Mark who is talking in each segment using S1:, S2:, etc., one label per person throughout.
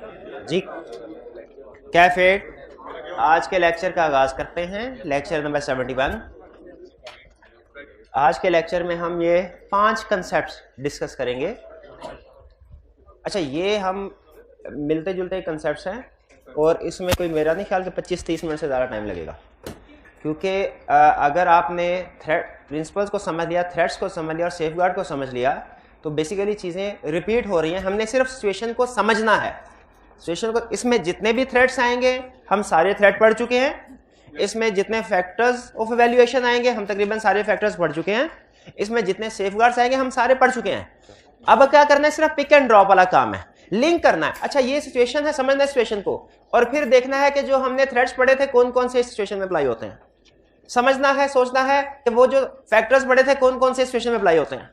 S1: जी कैफेट, आज के लेक्चर का आगाज करते हैं। Lecture number 71। आज के लेक्चर में हम ये 5 कंसेप्ट्स डिस्कस करेंगे। अच्छा, ये हम मिलते जुलते कंसेप्ट्स हैं और इसमें कोई मेरा नहीं ख्याल कि 25-30 मिनट से ज़्यादा टाइम लगेगा, क्योंकि अगर आपने थ्रेट प्रिंसिपल्स को समझ लिया, थ्रेट्स को समझ लिया और सेफगार्ड को समझ लिया तो बेसिकली चीज़ें रिपीट हो रही हैं। हमने सिर्फ सिचुएशन को समझना है। सिचुएशन को, इसमें जितने भी थ्रेट्स आएंगे हम सारे थ्रेट पढ़ चुके हैं। इसमें जितने फैक्टर्स ऑफ इवैल्यूएशन आएंगे हम तकरीबन सारे फैक्टर्स पढ़ चुके हैं। इसमें जितने सेफगार्ड्स आएंगे हम सारे पढ़ चुके हैं। अब क्या करना है, सिर्फ पिक एंड ड्रॉप वाला काम है, लिंक करना है। अच्छा, ये सिचुएशन है, समझना है सिचुएशन को, और फिर देखना है कि जो हमने थ्रेट्स पढ़े थे कौन कौन से सिचुएशन में अप्लाई होते हैं। समझना है, सोचना है कि वो जो फैक्टर्स पढ़े थे कौन कौन से सिचुएशन में अप्लाई होते हैं।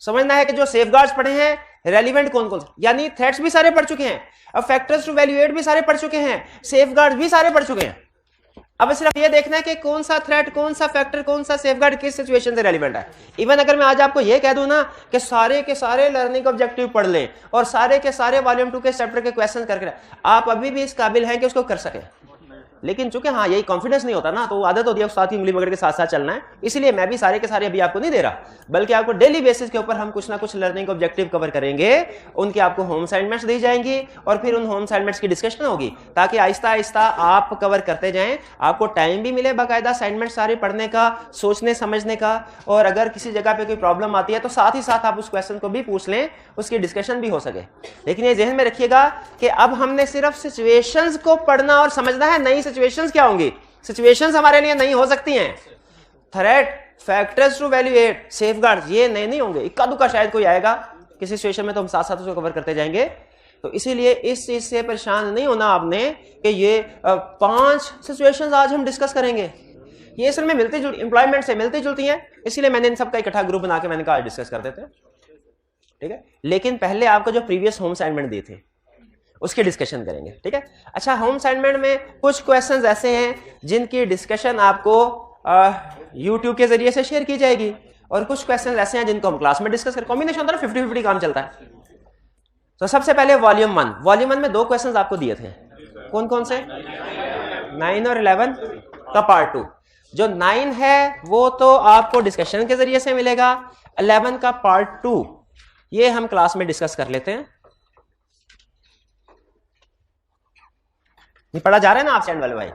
S1: समझना है कि जो सेफगार्ड्स पढ़े हैं रेलिवेंट कौन कौन से, यानी थ्रेट्स भी सारे पढ़ चुके हैं, अब फैक्टर्स टू इवैल्यूएट भी सारे पढ़ चुके हैं, सेफगार्ड्स भी सारे पढ़ चुके हैं। अब सिर्फ ये देखना है कि कौन सा थ्रेट, कौन सा फैक्टर, कौन सा सेफगार्ड किस सिचुएशन से रेलिवेंट है। इवन अगर मैं आज आपको ये कह दूं ना कि सारे के सारे लर्निंग ऑब्जेक्टिव पढ़ लें और सारे के सारे वॉल्यूम 2 के चैप्टर के क्वेश्चन करके, आप अभी भी इस काबिल हैं कि उसको कर सकें। लेकिन चूंकि हाँ यही कॉन्फिडेंस नहीं होता ना, तो आदत होती है साथ ही उंगली पकड़ के साथ साथ चलना है। इसलिए मैं भी सारे के सारे अभी आपको नहीं दे रहा, बल्कि आपको डेली बेसिस के ऊपर हम कुछ ना कुछ लर्निंग ऑब्जेक्टिव कवर करेंगे। उनकी आपको होम असाइनमेंट्स दी जाएंगी और फिर उन होम असाइनमेंट्स की डिस्कशन होगी, ताकि आहिस्ता आहिस्ता आप कवर करते जाएं। आपको टाइम भी मिले बाकायदा असाइनमेंट सारे पढ़ने का, सोचने समझने का, और अगर किसी जगह पे कोई प्रॉब्लम आती है तो साथ ही साथ आप उस क्वेश्चन को भी पूछ लें, उसकी डिस्कशन भी हो सके। लेकिन ये ज़हन में रखिएगा कि अब हमने सिर्फ सिचुएशंस को पढ़ना और समझना है। नई सिचुएशंस क्या होंगी? सिचुएशंस हमारे लिए नहीं हो सकती हैं। Threat, factors to evaluate, safeguards, ये नए नहीं होंगे। इक्का दुक्का शायद कोई आएगा किसी सिचुएशन में, तो हम साथ साथ उसको कवर करते जाएंगे। तो इसीलिए इस चीज से परेशान नहीं होना आपने कि ये 5 सिचुएशंस आज हम डिस्कस करेंगे। ये असल में मिलती जुलती, एम्प्लॉयमेंट से मिलती जुलती हैं, इसीलिए मैंने इन सबका इकट्ठा ग्रुप बना के मैंने कहा डिस्कस कर देते हैं, ठीक है। लेकिन पहले आपको जो प्रीवियस होम असाइनमेंट दिए थे उसकी डिस्कशन करेंगे, ठीक है। अच्छा, होम असाइनमेंट में कुछ क्वेश्चंस ऐसे हैं जिनकी डिस्कशन आपको YouTube के जरिए से शेयर की जाएगी, और कुछ क्वेश्चंस ऐसे हैं जिनको हम क्लास में डिस्कस करें। कॉम्बिनेशन होता है, 50-50 काम चलता है। तो सबसे पहले वॉल्यूम 1। वॉल्यूम 1 में 2 क्वेश्चंस आपको दिए थे। कौन कौन से? 9 और 11 का पार्ट 2। जो 9 है वो तो आपको डिस्कशन के जरिए से मिलेगा। 11 का पार्ट 2 ये हम क्लास में डिस्कस कर लेते हैं। नहीं पढ़ा जा रहा है ना आप स्टैंड वाले भाई?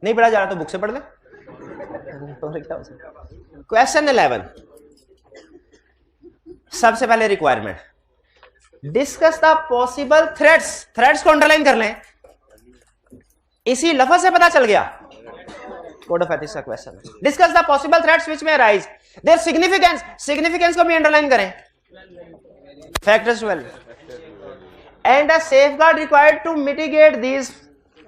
S1: नहीं पढ़ा जा रहा तो बुक से पढ़ ले। क्वेश्चन 11, सबसे पहले requirement, discuss the possible threats. Threats को अंडरलाइन कर लें, इसी लफ्ज से पता चल गया कोड ऑफ एथिक्स का question. Discuss the possible threats which may arise, their significance, significance को भी अंडरलाइन करें, factors well, and a safeguard required to mitigate these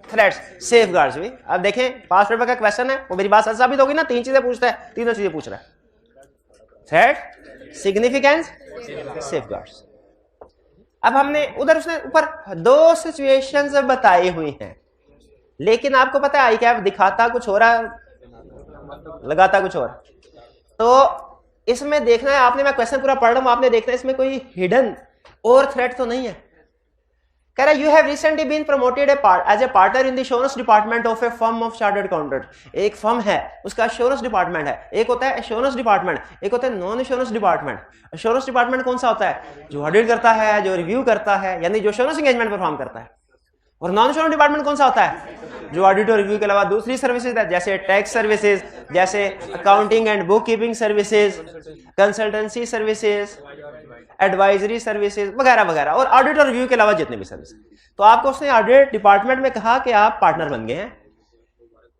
S1: threats. Safeguards भी अब देखें, पास्ट पेपर का क्वेश्चन है, वो मेरी बात सच साबित होगी ना। 3 चीजें पूछता है, तीनों चीजें पूछ रहा है, थ्रेट, सिग्निफिकेंस, सेफगार्ड्स। अब हमने उधर उसने ऊपर 2 सिचुएशंस बताई हुई हैं, लेकिन आपको पता है आई क्या दिखाता कुछ हो रहा, लगाता कुछ और। तो इसमें देखना है आपने, मैं क्वेश्चन पूरा पढ़ रहा हूं, आपने देखना है इसमें कोई हिडन और थ्रेट तो नहीं है। कह रहा you have recently been promoted as a partner in the assurance department of a firm of chartered accountant. एक फर्म है, उसका एश्योरेंस डिपार्टमेंट है। एक होता है एश्योरेंस डिपार्टमेंट, एक होता है non assurance department. Assurance department कौन सा होता है? जो ऑडिट करता है, जो रिव्यू करता है, यानी जो एश्योरेंस एंगेजमेंट परफॉर्म करता है। और नॉन एश्योरेंस डिपार्टमेंट कौन सा होता है? जो ऑडिट और रिव्यू के अलावा दूसरी सर्विसेज है, जैसे टैक्स सर्विसेज, जैसे accounting and book keeping services, consultancy services, advisory services वगैरह वगैरह, और ऑडिट और रिव्यू के अलावा जितने भी सर्विस। तो आपको उसने ऑडिट डिपार्टमेंट में कहा कि आप पार्टनर बन गए हैं।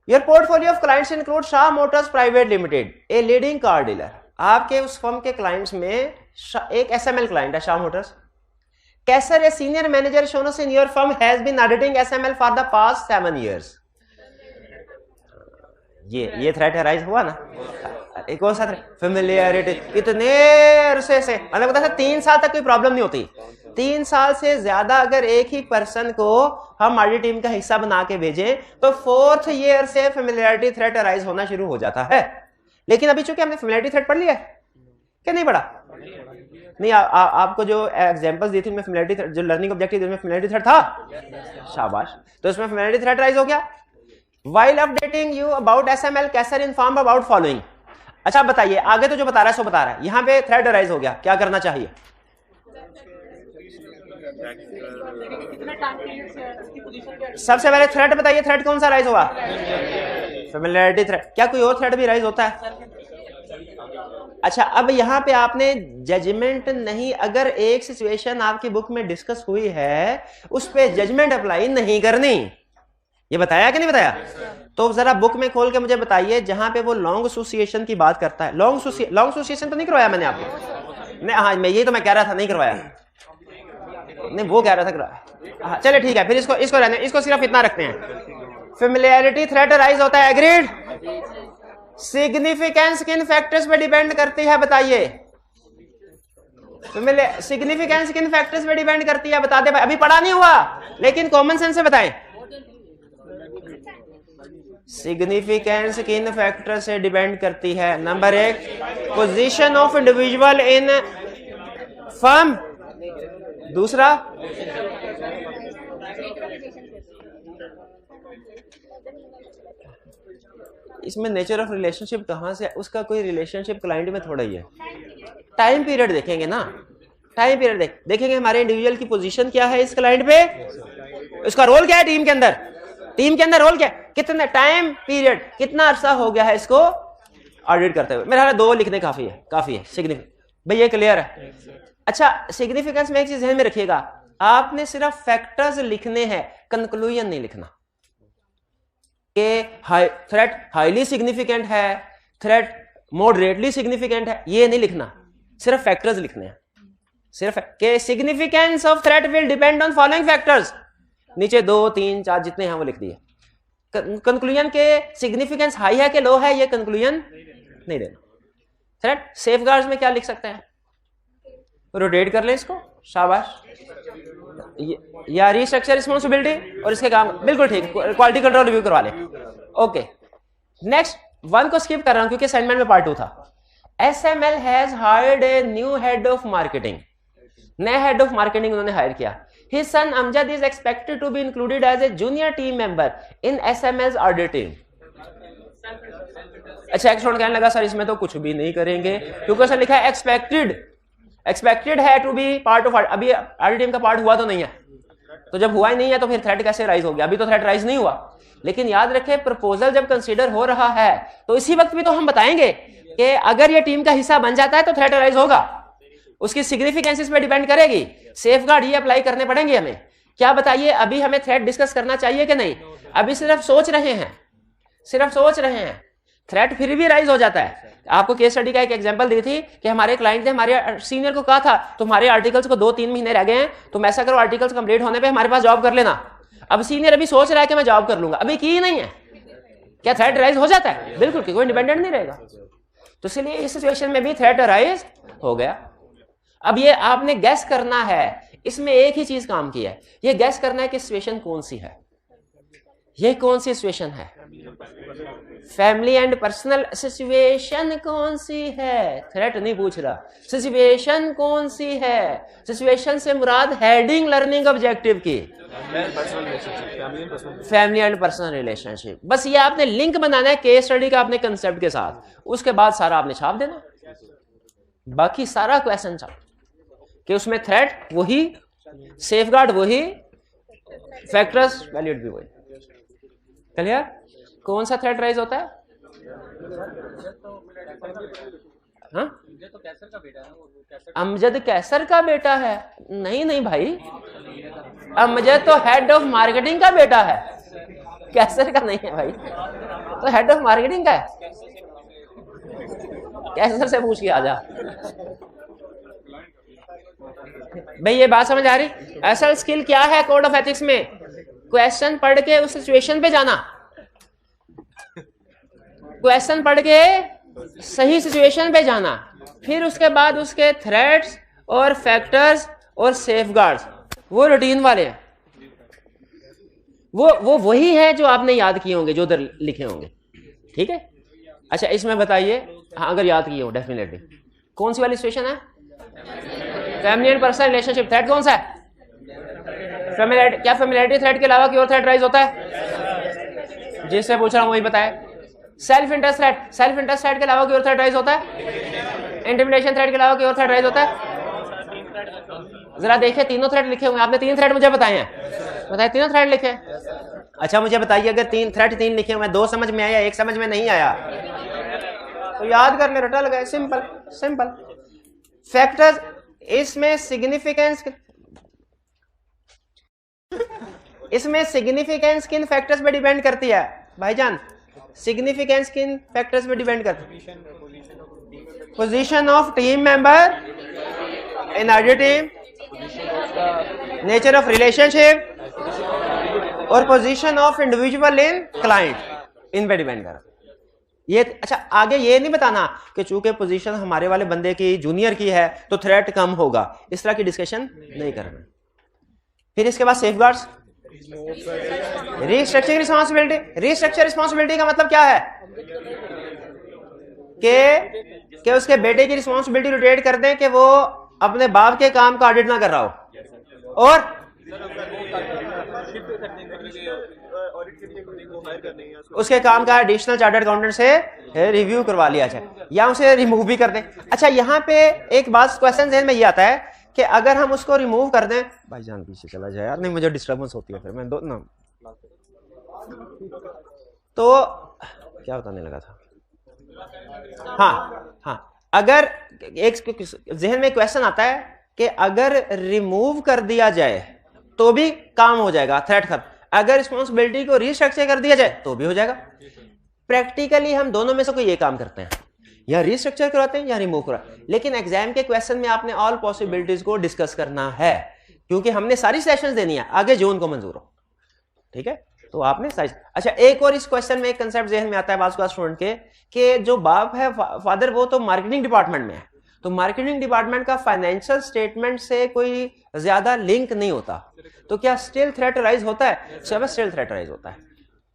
S1: Your portfolio of clients include Shah Motors private limited, a leading car dealer. आपके उस फर्म के क्लाइंट्स में एक एसएमएल क्लाइंट है, Shah motors. Qaiser, a senior manager assurance in your firm, has been auditing SML for the past 7 years। ये threat arise हुआ ना। एक और साथ फेमिलियरिटी, इतने अरसे से, मतलब पता है 3 साल तक कोई प्रॉब्लम नहीं होती। 3 साल से ज्यादा अगर एक ही पर्सन को हम ऑडिट टीम का हिस्सा बना के भेजें तो 4th ईयर से फेमिलियरिटी थ्रेट अराइज होना शुरू हो जाता है। लेकिन अभी चूंकि हमने फेमिलियरिटी थ्रेट पढ़ लिया है क्या नहीं पढ़ा? नहीं आपको जो एग्जांपल्स दी थी मैं फेमिलियरिटी जो लर्निंग ऑब्जेक्टिव में फेमिलियरिटी थ्रेड था, शाबाश, तो इसमें फेमिलियरिटी थ्रेड राइज हो गया। While updating you about SML Qaiser inform about following. अच्छा बताइए आगे तो जो बता रहा है सो बता रहा है, यहां पे थ्रेड राइज हो गया, क्या करना चाहिए? सबसे पहले थ्रेड बताइए, थ्रेड कौन सा राइज होगा? Familiarity thread. क्या कोई और थ्रेड भी राइज होता है? अच्छा अब यहां पे आपने जजमेंट नहीं, अगर एक सिचुएशन आपकी बुक में डिस्कस हुई है उस पे जजमेंट अप्लाई नहीं करनी, ये बताया कि नहीं बताया? तो जरा बुक में खोल के मुझे बताइए जहां पे वो लॉन्ग एसोसिएशन की बात करता है। लॉन्ग एसोसिएशन तो नहीं करवाया मैंने आपको? नहीं, हाँ मैं यही तो मैं कह रहा था नहीं करवाया, नहीं वो कह रहा था करवाया। हाँ चले ठीक है, फिर इसको रहने, इसको सिर्फ इतना रखते हैं। फेमिलियरिटी थ्रेड राइज होता है, एग्रीड। सिग्निफिकेंस किन फैक्टर्स पे डिपेंड करती है बताइए? सिग्निफिकेंस किन फैक्टर्स पे डिपेंड करती है बता दे भाई, अभी पढ़ा नहीं हुआ लेकिन कॉमन सेंस से बताएं। सिग्निफिकेंस किन फैक्टर से डिपेंड करती है? Number 1 position of individual in firm, दूसरा इसमें नेचर ऑफ रिलेशनशिप कहां से, उसका कोई रिलेशनशिप क्लाइंट में थोड़ा ही है। टाइम पीरियड देखेंगे ना, टाइम पीरियड देखेंगे हमारे इंडिविजुअल की पोजीशन क्या है इस क्लाइंट पे, उसका रोल क्या है टीम के अंदर, टीम के अंदर रोल क्या, कितने टाइम पीरियड, कितना अरसा हो गया है इसको ऑडिट करते हुए। मेरा 2 लिखने काफी है, काफी है। सिग्निफिकेंस भाई ये क्लियर है। अच्छा सिग्निफिकेंस में एक चीज ध्यान में रखिएगा, आपने सिर्फ फैक्टर्स लिखने हैं, कंक्लूजन नहीं लिखना कि थ्रेट हाईली सिग्निफिकेंट है, थ्रेट मॉडरेटली सिग्निफिकेंट है, ये नहीं लिखना, सिर्फ फैक्टर्स लिखने हैं। सिर्फ के significance of threat will depend on following factors, नीचे 2 3 4 जितने हैं वो लिख दिए। कंक्लूजन के सिग्निफिकेंस हाई है कि लो है ये कंक्लूजन नहीं देना। थ्रेट सेफगार्ड्स में क्या लिख सकते हैं? रोटेट कर लें इसको, शाबाश, या रिस्ट्रक्चर रिस्पॉन्सिबिलिटी और इसके काम, बिल्कुल ठीक, क्वालिटी कंट्रोल रिव्यू करवा लें। ओके नेक्स्ट 1 को स्किप कर रहा हूं क्योंकि असाइनमेंट में पार्ट 2 था। SML has hired a new head of marketing, नया हेड ऑफ मार्केटिंग उन्होंने हायर किया। His son Amjad is expected to be included as a junior team member in SML's audit team. अच्छा एक student कहने लगा sir इसमें तो कुछ भी नहीं करेंगे क्योंकि सर लिखा है एक्सपेक्टेड है टू बी पार्ट ऑफ, अभी ऑडिट टीम का पार्ट हुआ तो नहीं है, तो जब हुआ ही नहीं है तो फिर थ्रेट कैसे राइज हो गया? अभी तो थ्रेट राइज नहीं हुआ। लेकिन याद रखें प्रपोजल जब कंसीडर हो रहा है तो इसी वक्त भी तो हम बताएंगे कि अगर ये टीम का हिस्सा बन जाता है तो थ्रेट राइज होगा, उसकी सिग्निफिकेंस इस पे डिपेंड करेगी, सेफगार्ड ये अप्लाई करने पड़ेंगे हमें। क्या बताइए अभी हमें थ्रेट डिस्कस करना चाहिए कि नहीं? अभी सिर्फ सोच रहे हैं, सिर्फ सोच रहे हैं, थ्रेट फिर भी राइज हो जाता है। आपको केस स्टडी का एक एग्जांपल दी थी कि हमारे क्लाइंट ने हमारे सीनियर को कहा था तुम्हारे आर्टिकल्स को 2-3 महीने रह गए हैं, तुम ऐसा करो आर्टिकल्स कंप्लीट होने पे हमारे पास जॉब कर लेना। अब सीनियर अभी सोच रहा है कि मैं जॉब कर लूंगा, अभी की ही नहीं है, क्या थ्रेट राइज हो जाता है? बिल्कुल, कोई इंडिपेंडेंट नहीं रहेगा। तो इसलिए इस सिचुएशन में भी थ्रेट राइज हो गया। अब ये आपने गैस करना है, इसमें एक ही चीज काम की है, ये गैस करना है कि सिचुएशन कौन सी है, ये कौन सी सिचुएशन है, फैमिली एंड पर्सनल सिचुएशन कौन सी है, थ्रेट नहीं पूछ रहा, सिचुएशन कौन सी है। सिचुएशन से मुराद हेडिंग लर्निंग ऑब्जेक्टिव की फैमिली एंड पर्सनल रिलेशनशिप, बस ये आपने लिंक बनाना है केस स्टडी का अपने कंसेप्ट के साथ, उसके बाद सारा आपने छाप देना, बाकी सारा क्वेश्चन छाप कि उसमें थ्रेट वही, सेफगार्ड वही, फैक्टर्स वैल्यूड भी वही। क्लियर? कौन सा थ्रेट राइज होता है? हाँ? अमजद कैसर का बेटा है? नहीं नहीं भाई, अमजद तो हेड ऑफ मार्केटिंग का बेटा है, कैसर का नहीं है भाई, तो हेड ऑफ मार्केटिंग का है, कैसर से पूछ के आ जा भाई। ये बात समझ आ रही? असल स्किल क्या है कोड ऑफ एथिक्स में? क्वेश्चन पढ़ के उस सिचुएशन पे जाना, क्वेश्चन पढ़ के सही सिचुएशन पे जाना, फिर उसके बाद उसके थ्रेट्स और फैक्टर्स और सेफगार्ड्स वो रूटीन वाले हैं, वो वही है जो आपने याद किए होंगे, जो उधर लिखे होंगे। ठीक है? अच्छा इसमें बताइए, हाँ अगर याद किए हो डेफिनेटली, कौन सी वाली सिचुएशन है?
S2: Family and personal relationship. Threat कौन सा है? फैमिलियरिटी। क्या फैमिलियरिटी थ्रेट के अलावा कोई और थ्रेट राइज होता है? जिससे पूछ रहा हूं वही बताए। Self interest threat, self interest threat के अलावा कोई और थ्रेट राइज होता है? इंटिमिडेशन थ्रेट के अलावा कोई और थ्रेट राइज होता है? जरा देखिए तीनों थ्रेट लिखे हुए, आपने 3 थ्रेट मुझे बताए हैं, बताइए तीनों थ्रेट लिखे।
S1: अच्छा मुझे बताइए अगर 3 थ्रेट 3 लिखे हुए, 2 समझ में आया, 1 समझ में नहीं आया तो याद कर ले, रटा लगाए, सिंपल सिंपल। फैक्टर्स, इसमें सिग्निफिकेंस, इसमें सिग्निफिकेंस किन फैक्टर्स पे डिपेंड करती है भाईजान? सिग्निफिकेंस किन फैक्टर्स पे डिपेंड करती है? Position of team member in our team, nature of relationship और position of individual in client, इन पे डिपेंड कर ये। अच्छा आगे ये नहीं बताना कि चूंकि पोजीशन हमारे वाले बंदे की जूनियर की है तो थ्रेट कम होगा, इस तरह की डिस्कशन नहीं करना। फिर इसके बाद safeguards, restructuring responsibility. Restructure responsibility का मतलब क्या है कि उसके बेटे की रिस्पांसिबिलिटी रोटेट कर दें कि वो अपने बाप के काम का ऑडिट ना कर रहा हो और उसके काम का एडिशनल चार्टर्ड अकाउंटेंट से रिव्यू करवा लिया जाए या उसे रिमूव भी कर दें। अच्छा यहाँ पे एक बात क्वेश्चन ज़हन में ये आता है कि अगर हम उसको रिमूव कर दें, भाईजान पीछे चला जाए यार, नहीं मुझे डिस्टर्बेंस होती है फिर मैं दो ना। तो क्या बताने लगा था? हाँ, अगर एक जहन में क्वेश्चन आता है कि अगर रिमूव कर दिया जाए तो भी काम हो जाएगा, थ्रेट खत्म। अगर रिस्पॉन्सिबिलिटी को रीस्ट्रक्चर कर दिया जाए तो भी हो जाएगा। प्रैक्टिकली हम दोनों में से कोई ये काम करते हैं, या रीस्ट्रक्चर करवाते हैं या रिमूव करवाते हैं, लेकिन एग्जाम के क्वेश्चन में आपने ऑल पॉसिबिलिटीज को डिस्कस करना है क्योंकि हमने सारी सेशंस देनी है आगे जो उनको मंजूर हो। ठीक है, तो आपने सारी। अच्छा एक और इस क्वेश्चन में एक कंसेप्ट जहन में आता है बाज़ स्टूडेंट के कि जो बाप है फादर वो तो मार्केटिंग डिपार्टमेंट में है, तो मार्केटिंग डिपार्टमेंट का फाइनेंशियल स्टेटमेंट से कोई ज्यादा लिंक नहीं होता, तो क्या स्टिल थ्रेट राइज होता है? सब स्टिल थ्रेट राइज होता है।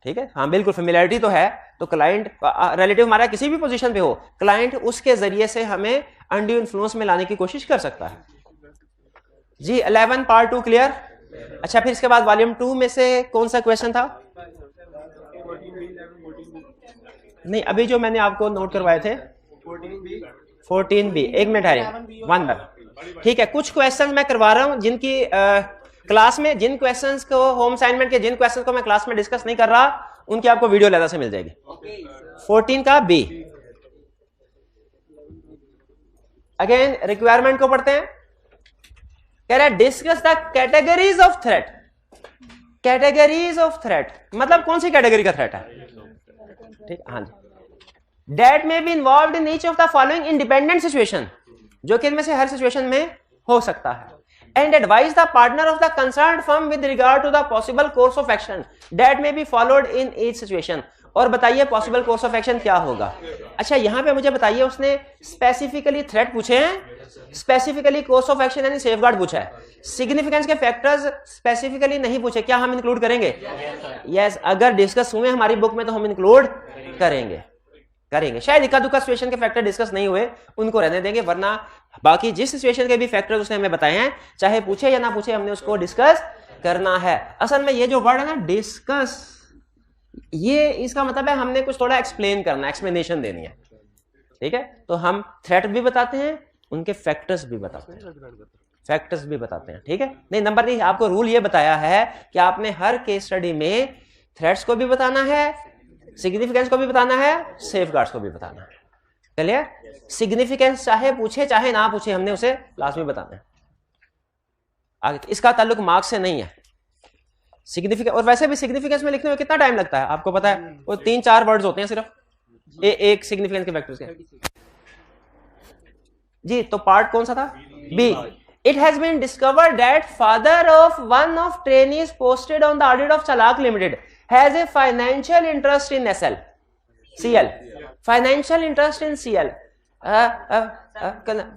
S1: ठीक है, हाँ बिल्कुल, फेमिलियरिटी तो है, तो क्लाइंट रिलेटिव हमारा किसी भी पोजीशन पे हो, क्लाइंट उसके जरिए से हमें अनड्यू इन्फ्लुएंस में लाने की कोशिश कर सकता है। जी 11 पार्ट 2 क्लियर। अच्छा फिर इसके बाद वॉल्यूम 2 में से कौन सा क्वेश्चन था? नहीं अभी जो मैंने आपको नोट करवाए थे 14B, एक मिनट है, 1 बार। ठीक है, कुछ क्वेश्चन मैं करवा रहा हूं जिनकी क्लास में, जिन क्वेश्चंस को होम असाइनमेंट के जिन क्वेश्चंस को मैं क्लास में डिस्कस नहीं कर रहा उनकी आपको वीडियो अलग से मिल जाएगी। 14 का बी। अगेन रिक्वायरमेंट को पढ़ते हैं। कह रहा है discuss the categories of threat. Categories of threat मतलब कौन सी कैटेगरी का थ्रेट है? ठीक, हाँ जी। Date may be involve in each of the following independent situation, जो कि इनमें से हर सिचुएशन में हो सकता है। And advise the partner of the concerned firm with regard to the possible course of action that may be followed in each situation. और बताइए पॉसिबल कोर्स ऑफ एक्शन क्या होगा। अच्छा यहां पे मुझे बताइए, उसने स्पेसिफिकली थ्रेट पूछे हैं, स्पेसिफिकली कोर्स ऑफ एक्शन यानी सेफगार्ड पूछा है, सिग्निफिकेंस के फैक्टर्स स्पेसिफिकली नहीं पूछे। क्या हम इंक्लूड करेंगे? यस, अगर डिस्कस हुए हमारी बुक में तो हम इंक्लूड करेंगे। शायद इक्का दुक्का सिचुएशन के फैक्टर डिस्कस नहीं हुए उनको रहने देंगे, वरना बाकी जिस सिचुएशन के भी फैक्टर्स उसने हमें बताए हैं, चाहे पूछे या ना पूछे, हमने उसको डिस्कस करना है। असल में ये जो वर्ड है ना डिस्कस, ये इसका मतलब है हमने कुछ थोड़ा एक्सप्लेन करना है, एक्सप्लेनेशन देनी है। ठीक है, तो हम थ्रेट भी बताते हैं, उनके फैक्टर्स भी बताते हैं। ठीक है, नहीं नंबर 3 आपको रूल ये बताया है कि आपने हर केस स्टडी में थ्रेट्स को भी बताना है, सिग्निफिकेंस को भी बताना है, सेफगार्ड्स को भी बताना है। चलिए, सिग्निफिकेंस चाहे पूछे चाहे ना पूछे, हमने उसे लास्ट में बताना है। आगे इसका ताल्लुक मार्क्स से नहीं है। सिग्निफिकेंस, और वैसे भी सिग्निफिकेंस में लिखने में कितना टाइम लगता है आपको पता है? वो 3-4 वर्ड्स होते हैं सिर्फ एक सिग्निफिकेंस के फैक्टर्स के। जी तो पार्ट कौन सा था? B. It has been discovered that father of one of trainees posted on the audit of Chalak limited has a financial interest in CL, financial interest in CL,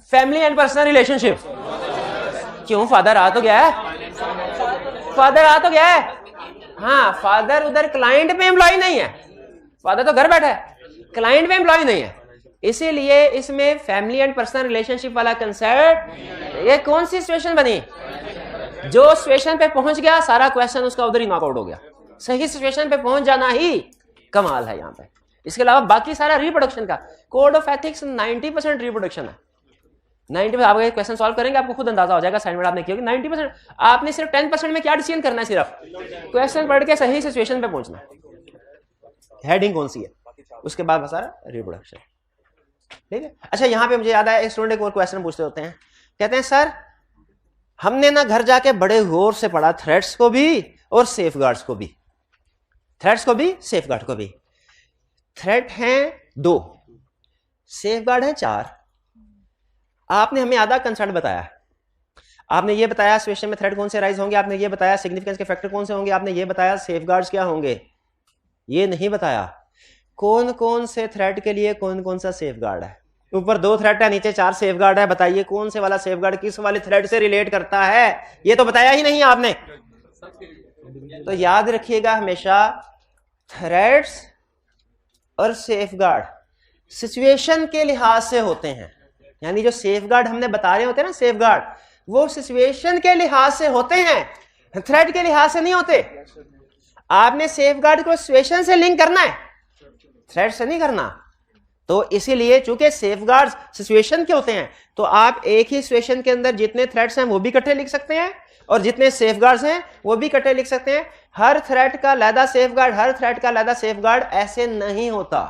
S1: family and personal relationship। क्यों father आ तो गया है, father आ तो गया है। हाँ, father उधर client पे एम्प्लॉय नहीं है, फादर तो घर बैठा है, क्लाइंट पे एम्प्लॉय नहीं है।
S2: इसीलिए इसमें फैमिली एंड पर्सनल रिलेशनशिप वाला कंसेप्ट, ये कौन सी सिचुएशन बनी? जो सिचुएशन पे पहुंच गया सारा क्वेश्चन उसका उधर ही नॉकआउट हो गया। सही सिचुएशन पे पहुंच जाना ही कमाल है यहाँ पे। इसके अलावा बाकी सारा रिप्रोडक्शन का कोड ऑफ एथिक्स 90% रिप्रोडक्शन है। 90% आप क्वेश्चन सॉल्व करेंगे आपको खुद अंदाजा हो जाएगा असाइनमेंट आपने किया 90%। आपने सिर्फ 10% में क्या डिसीजन करना है? सिर्फ क्वेश्चन पढ़ के सही सिचुएशन पे पहुंचना, हेडिंग कौन सी है, उसके बाद सारा रिप्रोडक्शन। ठीक है। अच्छा यहाँ पे मुझे याद आया, एक स्टूडेंट एक और क्वेश्चन पूछते होते हैं, कहते हैं सर हमने ना घर जाके बड़े गौर से पढ़ा थ्रेट्स को भी और सेफगार्ड्स को भी, थ्रेट्स को भी सेफगार्ड को भी। थ्रेट हैं 2, सेफगार्ड है 4। आपने हमें आधा कंसेप्ट बताया, आपने ये बताया सिचुएशन में थ्रेट कौन से राइज होंगे, आपने ये बताया सिग्निफिकेंस के फैक्टर कौन से होंगे, आपने ये बताया सेफगार्ड्स क्या होंगे। ये नहीं बताया कौन कौन से थ्रेट के लिए कौन कौन सा सेफगार्ड है। ऊपर 2 थ्रेट है, नीचे 4 सेफगार्ड है, बताइए कौन से वाला सेफगार्ड किस वाले थ्रेट से रिलेट करता है, ये तो बताया ही नहीं आपने। तो याद रखिएगा हमेशा थ्रेट्स और सेफगार्ड सिचुएशन के लिहाज से होते हैं, यानी जो सेफगार्ड हमने बता रहे होते हैं ना सेफगार्ड, वो सिचुएशन के लिहाज से होते हैं, थ्रेट के लिहाज से नहीं होते। आपने सेफगार्ड को सिचुएशन से लिंक करना है, थ्रेट से नहीं करना। तो इसीलिए चूंकि सेफगार्ड्स सिचुएशन के होते हैं, तो आप एक ही सिचुएशन के अंदर जितने थ्रेट्स हैं वो भी इकट्ठे लिख सकते हैं और जितने सेफगार्ड्स हैं वो भी इकट्ठे लिख सकते हैं। हर थ्रेट का अलग सेफगार्ड, हर थ्रेट का अलग सेफगार्ड ऐसे नहीं होता,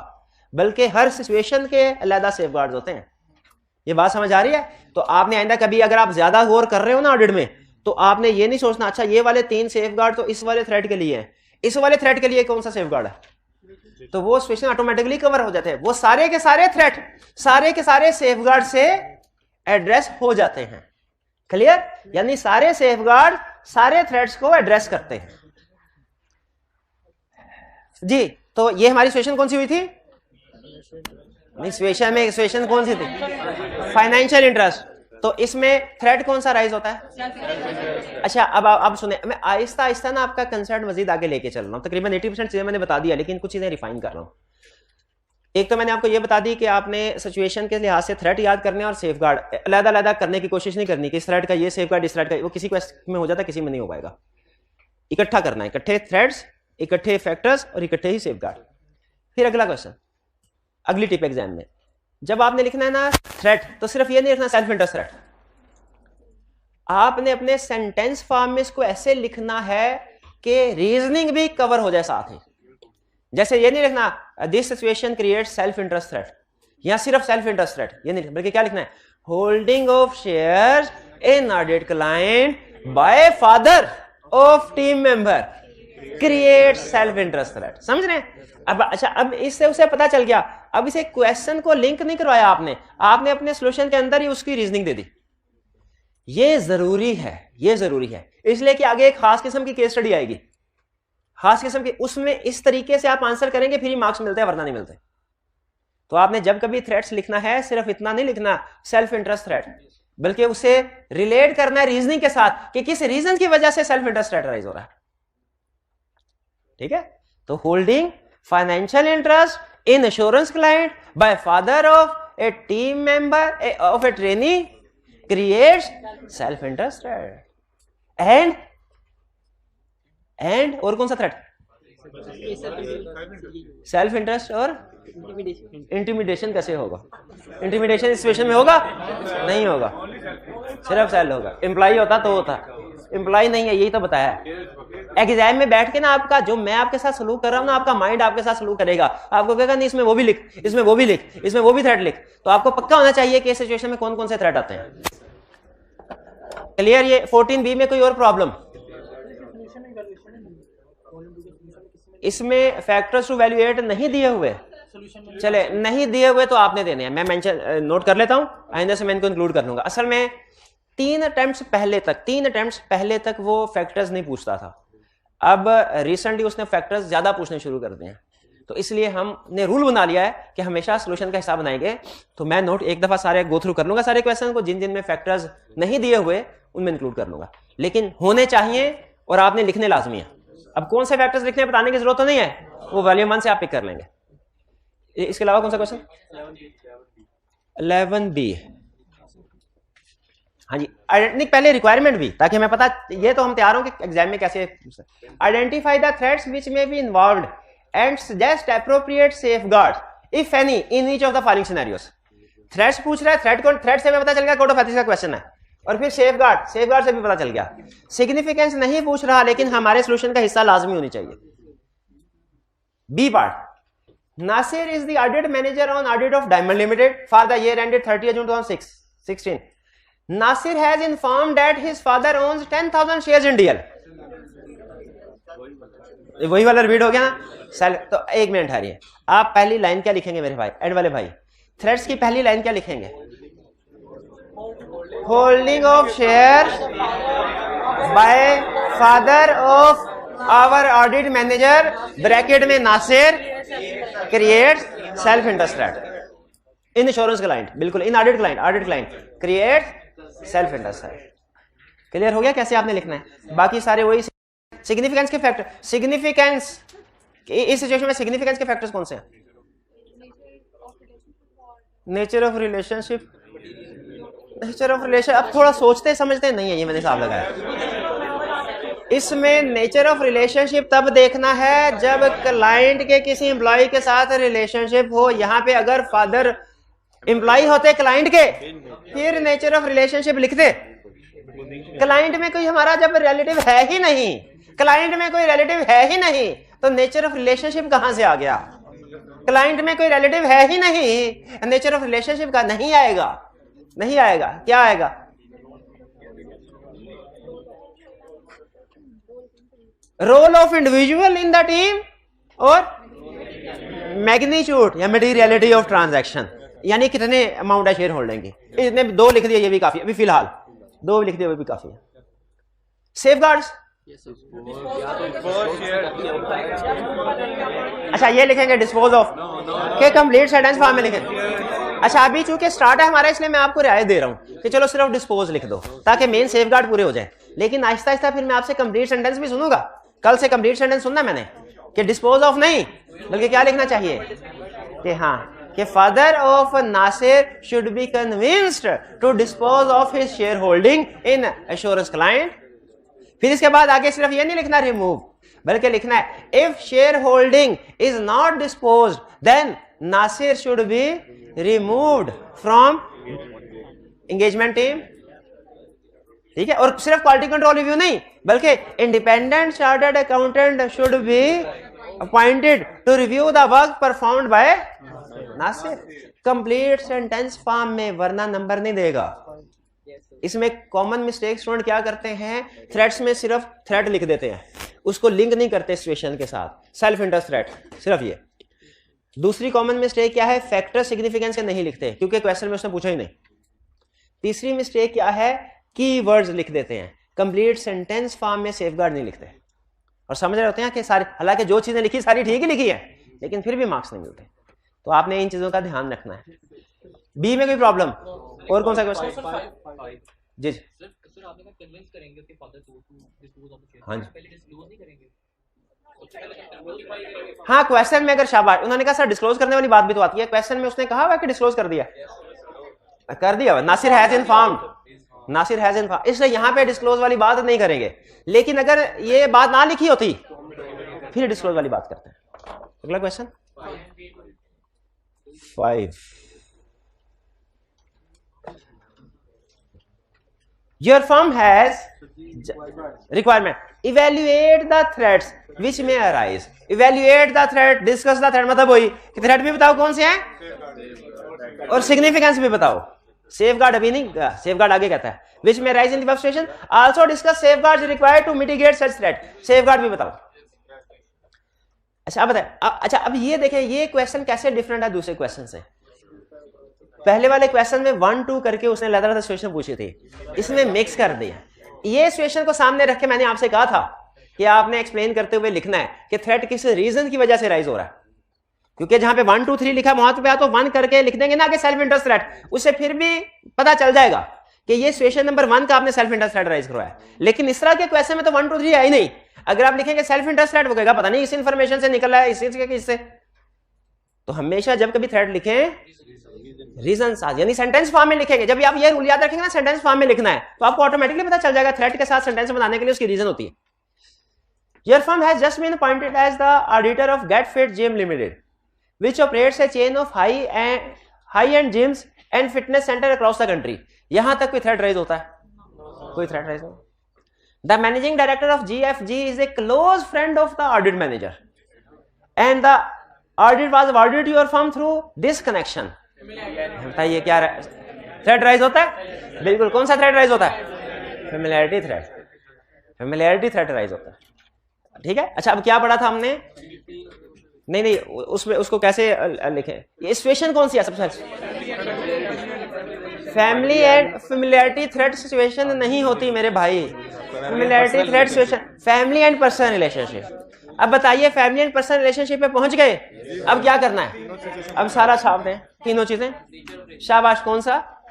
S2: बल्कि हर सिचुएशन के अलग सेफगार्ड्स होते हैं। ये बात समझ आ रही है? तो आपने आइंदा कभी अगर आप ज्यादा गौर कर रहे हो ना ऑडिट में, तो आपने ये नहीं सोचना अच्छा ये वाले 3 सेफगार्ड तो इस वाले थ्रेट के लिए हैं, इस वाले थ्रेट के लिए कौन सा सेफगार्ड है, तो वो सिचुएशन ऑटोमेटिकली कवर हो जाते हैं। वो सारे के सारे थ्रेट सारे के सारे सेफगार्ड से एड्रेस हो जाते हैं। क्लियर? यानी सारे सेफगार्ड सारे थ्रेट्स को एड्रेस करते हैं जी। तो ये हमारी सिचुएशन कौन सी हुई थी? नहीं, सिचुएशन कौन सी थी? Financial interest. तो इसमें थ्रेट कौन सा राइज होता है? अच्छा अब सुने, मैं आहिस्ता आहिस्ता ना आपका कंसेप्ट मजीद आगे लेके चल रहा हूं। तकरीबन 80% चीजें मैंने बता दिया, लेकिन कुछ चीजें रिफाइन कर रहा हूं। एक तो मैंने आपको ये बता दी कि आपने सिचुएशन के लिहाज से थ्रेट याद करने और सेफगार्ड अलग-अलग करने की कोशिश नहीं करनी कि इस थ्रेट का ये सेफगार्ड, इस थ्रेट का वो किसी क्वेश्चन में हो जाता, किसी में नहीं हो पाएगा। इकट्ठा करना है, इकट्ठे थ्रेट्स, इकट्ठे फैक्टर्स और इकट्ठे ही सेफगार्ड। फिर अगला क्वेश्चन, अगली टिप एग्जाम में जब आपने लिखना है ना थ्रेट, तो सिर्फ ये नहीं लिखना सेल्फ इंटरेस्ट थ्रेट, आपने अपने सेंटेंस फॉर्म में इसको ऐसे लिखना है कि रीजनिंग भी कवर हो जाए साथ ही। जैसे ये नहीं लिखना this situation creates self interest threat, या सिर्फ सेल्फ इंटरेस्ट थ्रेट, ये नहीं, बल्कि क्या लिखना है, holding of shares in audit client bye father of team member creates self interest threat. समझ रहे हैं? अब अच्छा, अब इससे उसे पता चल गया, अब इसे क्वेश्चन को लिंक नहीं करवाया आपने अपने सॉल्यूशन के अंदर ही उसकी रीजनिंग दे दी। ये जरूरी है, ये जरूरी है, इसलिए कि आगे एक खास किस्म की केस स्टडी आएगी, खास किस्म की, उसमें इस तरीके से आप आंसर करेंगे फिर ही मार्क्स मिलते हैं, वरना नहीं मिलते। तो आपने जब कभी थ्रेट्स लिखना है सिर्फ इतना नहीं लिखना सेल्फ इंटरेस्ट थ्रेट, बल्कि उसे रिलेट करना है रीजनिंग के साथ कि किस रीजन की वजह से सेल्फ इंटरेस्ट थ्रेट राइज हो रहा है। ठीक है? तो holding financial interest in assurance client bye father of A team member of a trainee creates self interest threat. And और कौन सा थ्रेट? सेल्फ इंटरेस्ट और इंटिमिडेशन कैसे होगा? इंटिमिडेशन इस सिचुएशन में होगा? नहीं होगा, सिर्फ सेल होगा। एम्प्लॉय होता तो होता, एम्प्लॉय नहीं है, यही तो बताया है। एग्जाम में बैठ के ना आपका जो मैं आपके साथ सलूक कर रहा हूं ना, आपका माइंड आपके साथ सलूक करेगा, आपको कहेगा नहीं इसमें वो भी लिख, इसमें वो भी लिख, इसमें वो भी थ्रेट लिख। तो आपको पक्का होना चाहिए कि इस सिचुएशन में कौन कौन से थ्रेट आते हैं। क्लियर? ये 14B में कोई और प्रॉब्लम? इसमें फैक्टर्स टू वैल्यूएट नहीं दिए हुए, चले नहीं दिए हुए तो आपने देने हैं, मैं मेंशन नोट कर लेता हूं, आइंदा से मैं इनको इंक्लूड कर लूंगा। असल में 3 अटेम्प्ट्स पहले तक वो फैक्टर्स नहीं पूछता था, अब रिसेंटली उसने फैक्टर्स ज्यादा पूछने शुरू कर दिए हैं, तो इसलिए हमने रूल बना लिया है कि हमेशा सॉल्यूशन का हिसाब बनाएंगे। तो मैं नोट एक दफा सारे गो थ्रू कर लूंगा सारे क्वेश्चन को, जिन जिन में फैक्टर्स नहीं दिए हुए उनमें इंक्लूड कर लूंगा, लेकिन होने चाहिए और आपने लिखने लाजमी है। अब कौन से फैक्टर्स लिखने बताने की जरूरत तो नहीं है, वो वॉल्यूम 1 से आप पिक कर लेंगे।
S1: इसके अलावा कौन सा क्वेश्चन? 11B। हाँ जी, नहीं पहले रिक्वायरमेंट भी, ताकि हमें पता, ये तो हम तैयार हों कि एग्जाम में कैसे। आइडेंटिफाई द थ्रेट्स विच में B involved and suggest appropriate safeguards if any in each of the following scenarios. Threats पूछ रहा है, थ्रेट से हमें पता चल गया कोड ऑफ एथिक्स का क्वेश्चन है, और फिर सेफगार्ड से भी पता चल गया। सिग्निफिकेंस नहीं पूछ रहा, लेकिन हमारे सोल्यूशन का हिस्सा लाजमी होनी चाहिए। B part, Nasir is the audit manager on audit of diamond limited for the year ended 30 June 2016। Nasir has informed that his father owns 10,000 shares in DL. वही वाला रिपीट हो गया ना। तो एक मिनट ठहरिए, आप पहली लाइन क्या लिखेंगे मेरे भाई, एड वाले भाई? थ्रेड्स की पहली लाइन क्या लिखेंगे? Holding of share by father of our audit manager bracket में नासिर creates self interest threat. Insurance client, बिल्कुल, in audit client creates self interest threat. Clear हो गया कैसे आपने लिखना है? बाकी सारे वही। सिग्निफिकेंस के फैक्टर, सिग्निफिकेंस इस सिचुएशन में सिग्निफिकेंस के फैक्टर्स कौन से हैं? Nature of relationship, nature of relation. अब थोड़ा सोचते समझते नहीं है, ये मैंने हिसाब लगाया। इसमें नेचर ऑफ रिलेशनशिप तब देखना है जब क्लाइंट के किसी एम्प्लॉय के साथ रिलेशनशिप हो। यहां पे अगर फादर एम्प्लॉय होते क्लाइंट के, फिर नेचर ऑफ रिलेशनशिप लिखते। क्लाइंट में कोई हमारा जब रिलेटिव है ही नहीं, क्लाइंट में कोई रिलेटिव है ही नहीं, तो नेचर ऑफ रिलेशनशिप कहां से आ गया? क्लाइंट में कोई रिलेटिव है ही नहीं, नेचर ऑफ रिलेशनशिप का नहीं आएगा। नहीं आएगा, क्या आएगा? Role of individual in the team और मैग्नीट्यूड या मटेरियलिटी ऑफ ट्रांजैक्शन, यानी कितने अमाउंट है शेयर होल्डिंग की। इसने 2 लिख दिया, ये भी काफी, अभी फिलहाल 2 लिख दिया, वो भी काफी है। सेफगार्ड्स, अच्छा ये लिखेंगे डिस्पोज ऑफ के कंप्लीट सेंटेंस फॉर्म में लिखेंगे। अच्छा अभी चूंकि स्टार्ट है हमारा, इसलिए मैं आपको रियायत दे रहा हूं कि चलो सिर्फ डिस्पोज लिख दो ताकि मेन सेफगार्ड पूरे हो जाए। लेकिन आहिस्ता आहिस्ता फिर मैं आपसे कंप्लीट सेंटेंस भी सुनूंगा। कल से कंप्लीट सेंटेंस सुनना मैंने कि डिस्पोज ऑफ नहीं, बल्कि क्या लिखना चाहिए कि हाँ कि father of Nasir should be convinced to dispose of his share holding in assurance client. फिर इसके बाद आगे सिर्फ ये नहीं लिखना रिमूव, बल्कि लिखना है if share holding is not disposed then Nasir should be removed from engagement team. ठीक है, और सिर्फ क्वालिटी कंट्रोल रिव्यू नहीं, बल्कि independent chartered accountant should be appointed to review the work performed by Nasir. Complete sentence form में, वरना number नहीं देगा। इसमें कॉमन मिस्टेक स्टूडेंट क्या करते हैं, थ्रेट्स में सिर्फ थ्रेट लिख देते हैं, उसको लिंक नहीं करते सिचुएशन के साथ। सेल्फ इंटरेस्ट थ्रेट, सिर्फ ये। दूसरी कॉमन मिस्टेक क्या है, फैक्टर सिग्निफिकेंस के नहीं लिखते, क्योंकि क्वेश्चन में उसने पूछा ही नहीं। तीसरी मिस्टेक क्या है, कीवर्ड्स लिख देते हैं, कंप्लीट सेंटेंस फॉर्म में सेफगार्ड नहीं लिखते। और समझ रहे होते हैं कि सारी, हालांकि जो चीजें लिखी सारी ठीक ही लिखी है, लेकिन फिर भी मार्क्स नहीं मिलते। तो आपने इन चीजों का ध्यान रखना है। बी में कोई प्रॉब्लम? और कौन सा क्वेश्चन? जी हाँ हाँ, क्वेश्चन में अगर शाबाश, उन्होंने कहा सर डिस्क्लोज करने वाली बात भी तो आती है। क्वेश्चन में उसने कहा हुआ कि डिस्क्लोज कर दिया Nasir has informed, Nasir has informed, इसलिए यहां पे डिस्क्लोज वाली बात नहीं करेंगे। लेकिन अगर ये बात ना लिखी होती फिर डिस्क्लोज वाली बात करते हैं। अगला question 5, your firm has requirement, evaluate the threats which may arise, evaluate the threat, discuss the threat, मतलब वही कि थ्रेट भी बताओ कौन से हैं और सिग्निफिकेंस भी बताओ। सेफगार्ड अभी नहीं, सेफगार्ड आगे कहता है which may arise in the above situation, also discuss safeguards required to mitigate such threat, safeguard भी बताओ। अच्छा अब बताए, अच्छा अब ये देखें ये क्वेश्चन कैसे डिफरेंट है दूसरे क्वेश्चन से। पहले वाले क्वेश्चन में 1 2 करके उसने अलग-अलग सिचुएशन पूछी थी, इसमें मिक्स कर दिया। ये सिचुएशन को सामने रख के मैंने आपसे कहा था कि आपने एक्सप्लेन करते हुए लिखना है कि थ्रेट किस रीजन की वजह से राइज हो रहा है, क्योंकि जहां पे 1 2 3 लिखा वहां पे तो 1 करके लिख देंगे ना कि सेल्फ इंटरेस्ट थ्रेट, उससे फिर भी पता चल जाएगा कि ये सिचुएशन नंबर 1 का आपने सेल्फ इंटरेस्ट थ्रेट राइज करवाया। लेकिन इस तरह के क्वेश्चन में तो 1 2 3 है ही नहीं। अगर आप लिखेंगे सेल्फ इंटरेस्ट थ्रेट, वो कहेगा पता नहीं इस इंफॉर्मेशन से निकला है, इससे। तो हमेशा जब कभी थ्रेड लिखें रीजन यानी सेंटेंस फॉर्म में लिखेंगे। जब आप ये रूल याद रखेंगे ना सेंटेंस फॉर्म में लिखना है, तो आपको ऑटोमेटिकली पता चल जाएगा थ्रेड के साथ सेंटेंस बनाने के लिए उसकी रीजन होती है। Your firm has just been appointed as the auditor of GetFit Gym Limited, which operates a chain of high-end gyms and fitness center across the country. यहां तक कोई थ्रेड राइज होता है? कोई थ्रेड राइज नहीं। The managing director of GFG is a close friend of the audit manager, and the audit was awarded to your firm through this connection. बताइए क्या thread rise होता है? बिल्कुल। कौन सा थ्रेड राइज होता है? Familiarity thread. Familiarity threat rise होता है, ठीक है। अच्छा, अब क्या पढ़ा था हमने? नहीं उसमें उसको कैसे लिखें? ये सिचुएशन कौन सी है सबसे? Family and familiarity thread situation नहीं होती मेरे भाई। Familiarity thread situation family and personal relationship. अब बताइए फैमिली एंड पर्सनल रिलेशनशिप पे पहुंच गए, अब क्या करना है? अब सारा छाप दें, तीनों चीजें। शाबाश। कौन सा?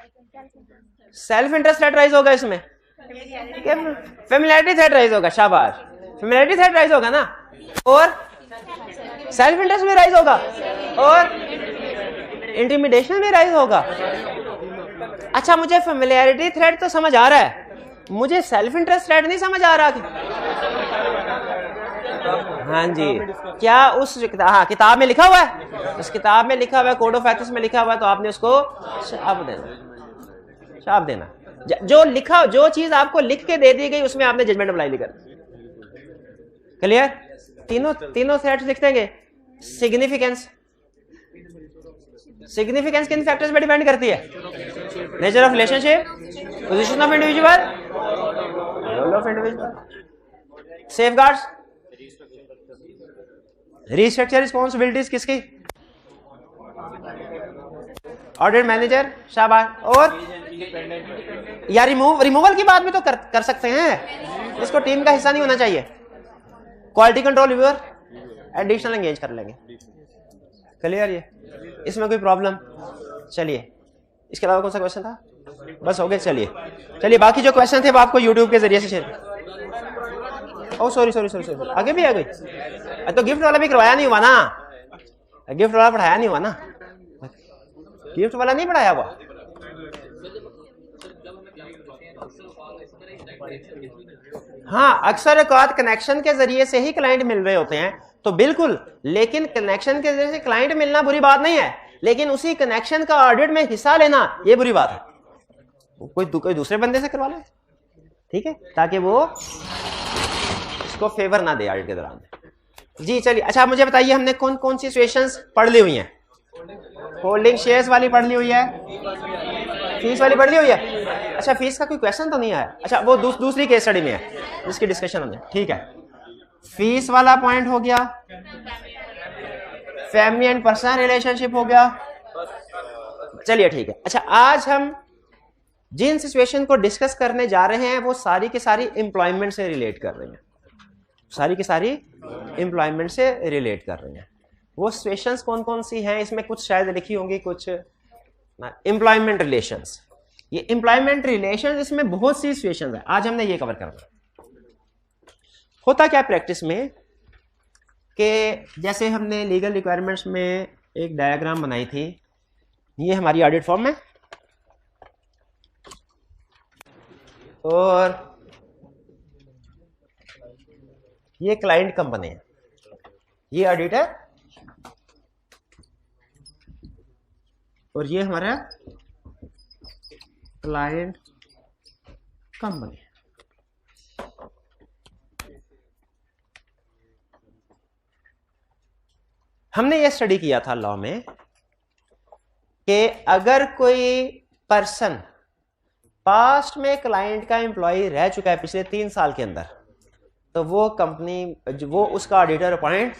S1: सेल्फ इंटरेस्ट थ्रेड राइज होगा इसमें, फेमिलियरिटी थ्रेड राइज होगा। शाबाश। फेमिलियरिटी थ्रेड राइज होगा ना, और सेल्फ इंटरेस्ट भी राइज होगा, और इंटिमिडेशन भी राइज होगा। अच्छा, मुझे फेमिलियरिटी थ्रेड तो समझ आ रहा है, मुझे सेल्फ इंटरेस्ट थ्रेड नहीं समझ आ रहा। हाँ जी, क्या उस किताब में लिखा हुआ है? उस किताब में लिखा हुआ है, कोड ऑफ एथिक्स में लिखा हुआ है, तो आपने उसको छाप देना। जो लिखा, जो चीज आपको लिख के दे दी गई उसमें आपने जजमेंट अप्लाई कर। क्लियर? तीनों थ्रेड्स लिख देंगे। सिग्निफिकेंस, सिग्निफिकेंस किन फैक्टर्स पे डिपेंड करती है? Nature of relationship, position of individual, role of individual. Safeguards, restructure responsibilities किसकी? Audit manager. शाबाश। और या रिमूवल की बात भी तो कर सकते हैं, इसको टीम का हिस्सा नहीं होना चाहिए। Quality control reviewer additional engage कर लेंगे। क्लियर? ये इसमें कोई प्रॉब्लम? चलिए, इसके अलावा कौन सा क्वेश्चन था? बस हो गया। चलिए बाकी जो क्वेश्चन थे वो आपको यूट्यूब के जरिए से शेयर। ओ सॉरी, आगे भी आ गई। तो गिफ्ट वाला भी करवाया नहीं हुआ ना, गिफ्ट वाला पढ़ाया नहीं हुआ ना, गिफ्ट वाला नहीं पढ़ाया हुआ। हाँ, अक्सर औकात कनेक्शन के जरिए से ही क्लाइंट मिल रहे होते हैं, तो बिल्कुल। लेकिन कनेक्शन के जरिए से क्लाइंट मिलना बुरी बात नहीं है, लेकिन उसी कनेक्शन का ऑडिट में हिस्सा लेना ये बुरी बात है। कोई दूसरे बंदे से करवा ले, ठीक है, ताकि वो इसको फेवर ना दे ऑडिट के दौरान। जी चलिए। अच्छा, मुझे बताइए हमने कौन कौन सी सिचुएशंस पढ़ ली हुई हैं? होल्डिंग शेयर्स वाली पढ़ ली हुई है, फीस वाली पढ़ ली हुई है। अच्छा, फीस का कोई क्वेश्चन तो नहीं आया? अच्छा, वो दूसरी केस स्टडी में है जिसकी डिस्कशन हमने, ठीक है। फीस वाला पॉइंट हो गया, फैमिली एंड पर्सनल रिलेशनशिप हो गया। चलिए ठीक है। अच्छा, आज हम जिन सिचुएशन को डिस्कस करने जा रहे हैं वो सारी की सारी एम्प्लॉयमेंट से रिलेट कर रही हैं, सारी की सारी एम्प्लॉयमेंट से रिलेट कर रही हैं। वो सिचुएशंस कौन कौन सी हैं? इसमें कुछ शायद लिखी होंगी, कुछ एम्प्लॉयमेंट रिलेशंस। ये एम्प्लॉयमेंट रिलेशंस, इसमें बहुत सी सिचुएशंस है, आज हमने ये कवर करना। होता क्या प्रैक्टिस में कि जैसे हमने लीगल रिक्वायरमेंट्स में एक डायग्राम बनाई थी, ये हमारी ऑडिट फॉर्म है, और ये क्लाइंट कंपनी है, ये ऑडिटर, और ये हमारा क्लाइंट कंपनी। हमने ये स्टडी किया था लॉ में कि अगर कोई पर्सन पास्ट में क्लाइंट का एम्प्लॉय रह चुका है पिछले 3 साल के अंदर, तो वो कंपनी, वो उसका ऑडिटर अपॉइंट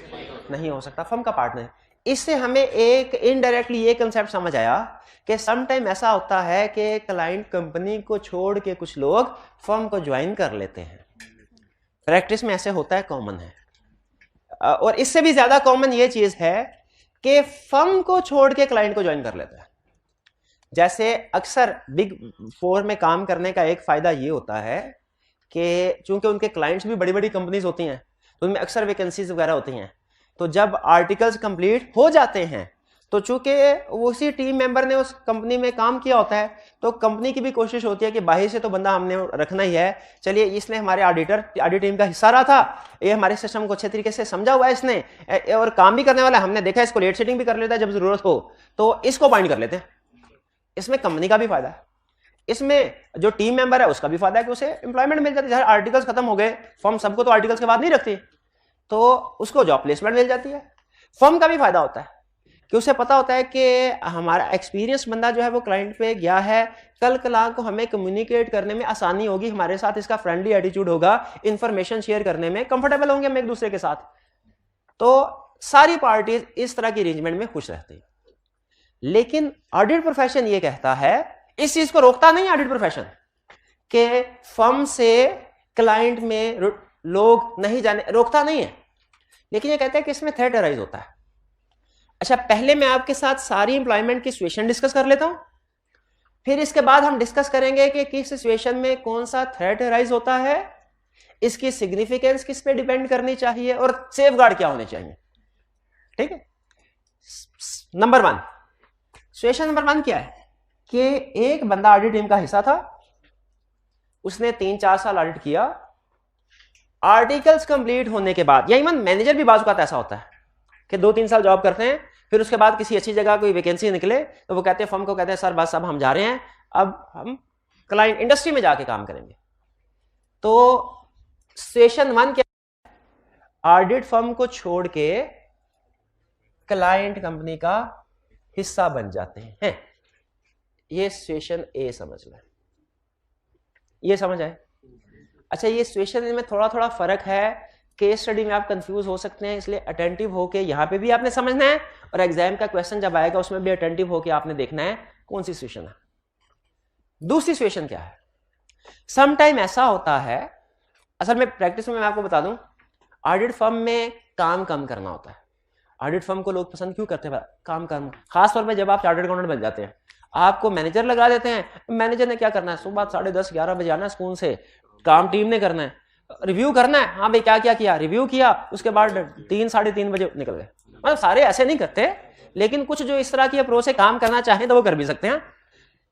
S1: नहीं हो सकता, फर्म का पार्टनर। इससे हमें एक इनडायरेक्टली ये कंसेप्ट समझ आया कि समटाइम ऐसा होता है कि क्लाइंट कंपनी को छोड़ के कुछ लोग फर्म को ज्वाइन कर लेते हैं। प्रैक्टिस में ऐसे होता है, कॉमन है। और इससे भी ज्यादा कॉमन ये चीज है कि फर्म को छोड़ के क्लाइंट को ज्वाइन कर लेता है। जैसे अक्सर बिग 4 में काम करने का एक फायदा ये होता है कि चूंकि उनके क्लाइंट्स भी बड़ी बड़ी कंपनीज होती हैं, तो उनमें अक्सर वैकेंसीज वगैरह होती हैं। तो जब आर्टिकल्स कंप्लीट हो जाते हैं तो चूंकि उसी टीम मेंबर ने उस कंपनी में काम किया होता है, तो कंपनी की भी कोशिश होती है कि बाहर से तो बंदा हमने रखना ही है, चलिए इसने हमारे ऑडिट टीम का हिस्सा रहा था, ये हमारे सिस्टम को अच्छे तरीके से समझा हुआ है इसने, और काम भी करने वाला है, हमने देखा इसको लेट सेटिंग भी कर लेता है जब जरूरत हो, तो इसको पॉइंट कर लेते हैं। इसमें कंपनी का भी फायदा है, इसमें जो टीम मेंबर है उसका भी फायदा है कि उसे एम्प्लॉयमेंट मिल जाती है। आर्टिकल्स खत्म हो गए, फर्म सबको तो आर्टिकल्स के बाद नहीं रखती, तो उसको जॉब प्लेसमेंट मिल जाती है। फर्म का भी फायदा होता है कि उसे पता होता है कि हमारा एक्सपीरियंस बंदा जो है वो क्लाइंट पे गया है, कल कला को हमें कम्युनिकेट करने में आसानी होगी, हमारे साथ इसका फ्रेंडली एटीट्यूड होगा, इंफॉर्मेशन शेयर करने में कंफर्टेबल होंगे हम एक दूसरे के साथ। तो सारी पार्टीज इस तरह की अरेंजमेंट में खुश रहती है। लेकिन ऑडिट प्रोफेशन ये कहता है, इस चीज को रोकता नहीं ऑडिट प्रोफेशन के फर्म से क्लाइंट में लोग नहीं जाने, रोकता नहीं है, लेकिन ये कहता है कि इसमें थ्रेट अराइज होता है। अच्छा, पहले मैं आपके साथ सारी एम्प्लॉयमेंट की सिचुएशन डिस्कस कर लेता हूं, फिर इसके बाद हम डिस्कस करेंगे कि किस सिचुएशन में कौन सा थ्रेट अराइज होता है, इसकी सिग्निफिकेंस किस पे डिपेंड करनी चाहिए और सेफगार्ड क्या होने चाहिए। ठीक है, नंबर 1, सिचुएशन नंबर 1 क्या है कि एक बंदा ऑडिट टीम का हिस्सा था, उसने 3-4 साल ऑडिट किया, आर्टिकल्स कंप्लीट होने के बाद, या इवन मैनेजर भी बाजू का ऐसा होता है कि 2-3 साल जॉब करते हैं, फिर उसके बाद किसी अच्छी जगह कोई वैकेंसी निकले तो वो कहते हैं, फर्म को कहते हैं, सर बस अब हम जा रहे हैं, अब हम क्लाइंट इंडस्ट्री में जाके काम करेंगे। तो सिचुएशन 1 क्या, ऑडिट फर्म को छोड़ के क्लाइंट कंपनी का हिस्सा बन जाते हैं। ये सिचुएशन ए समझ लें, ये समझ आए। अच्छा, ये सिचुएशन में थोड़ा थोड़ा फर्क है, केस स्टडी में आप कंफ्यूज हो सकते हैं, इसलिए अटेंटिव होके यहां पे भी आपने समझना है, और एग्जाम का क्वेश्चन जब आएगा उसमें भी अटेंटिव होके आपने देखना है कौन सी सिचुएशन है। दूसरी सिचुएशन क्या है, सम टाइम ऐसा होता है, असल में प्रैक्टिस में मैं आपको बता दूं, ऑडिट फर्म में काम कम करना होता है। ऑडिट फर्म को लोग पसंद क्यों करते हैं, काम करना, खासतौर पर जब आप चार्टर्ड अकाउंटेंट बन जाते हैं, आपको मैनेजर लगा देते हैं। मैनेजर ने क्या करना है, सुबह 10:30-11 बजे आना है स्कूल से, काम टीम ने करना है, रिव्यू करना है, हाँ भाई क्या क्या किया, रिव्यू किया, उसके बाद 3-3:30 बजे निकल गए। मतलब सारे ऐसे नहीं करते, लेकिन कुछ जो इस तरह की अप्रोच से काम करना चाहें तो वो कर भी सकते हैं।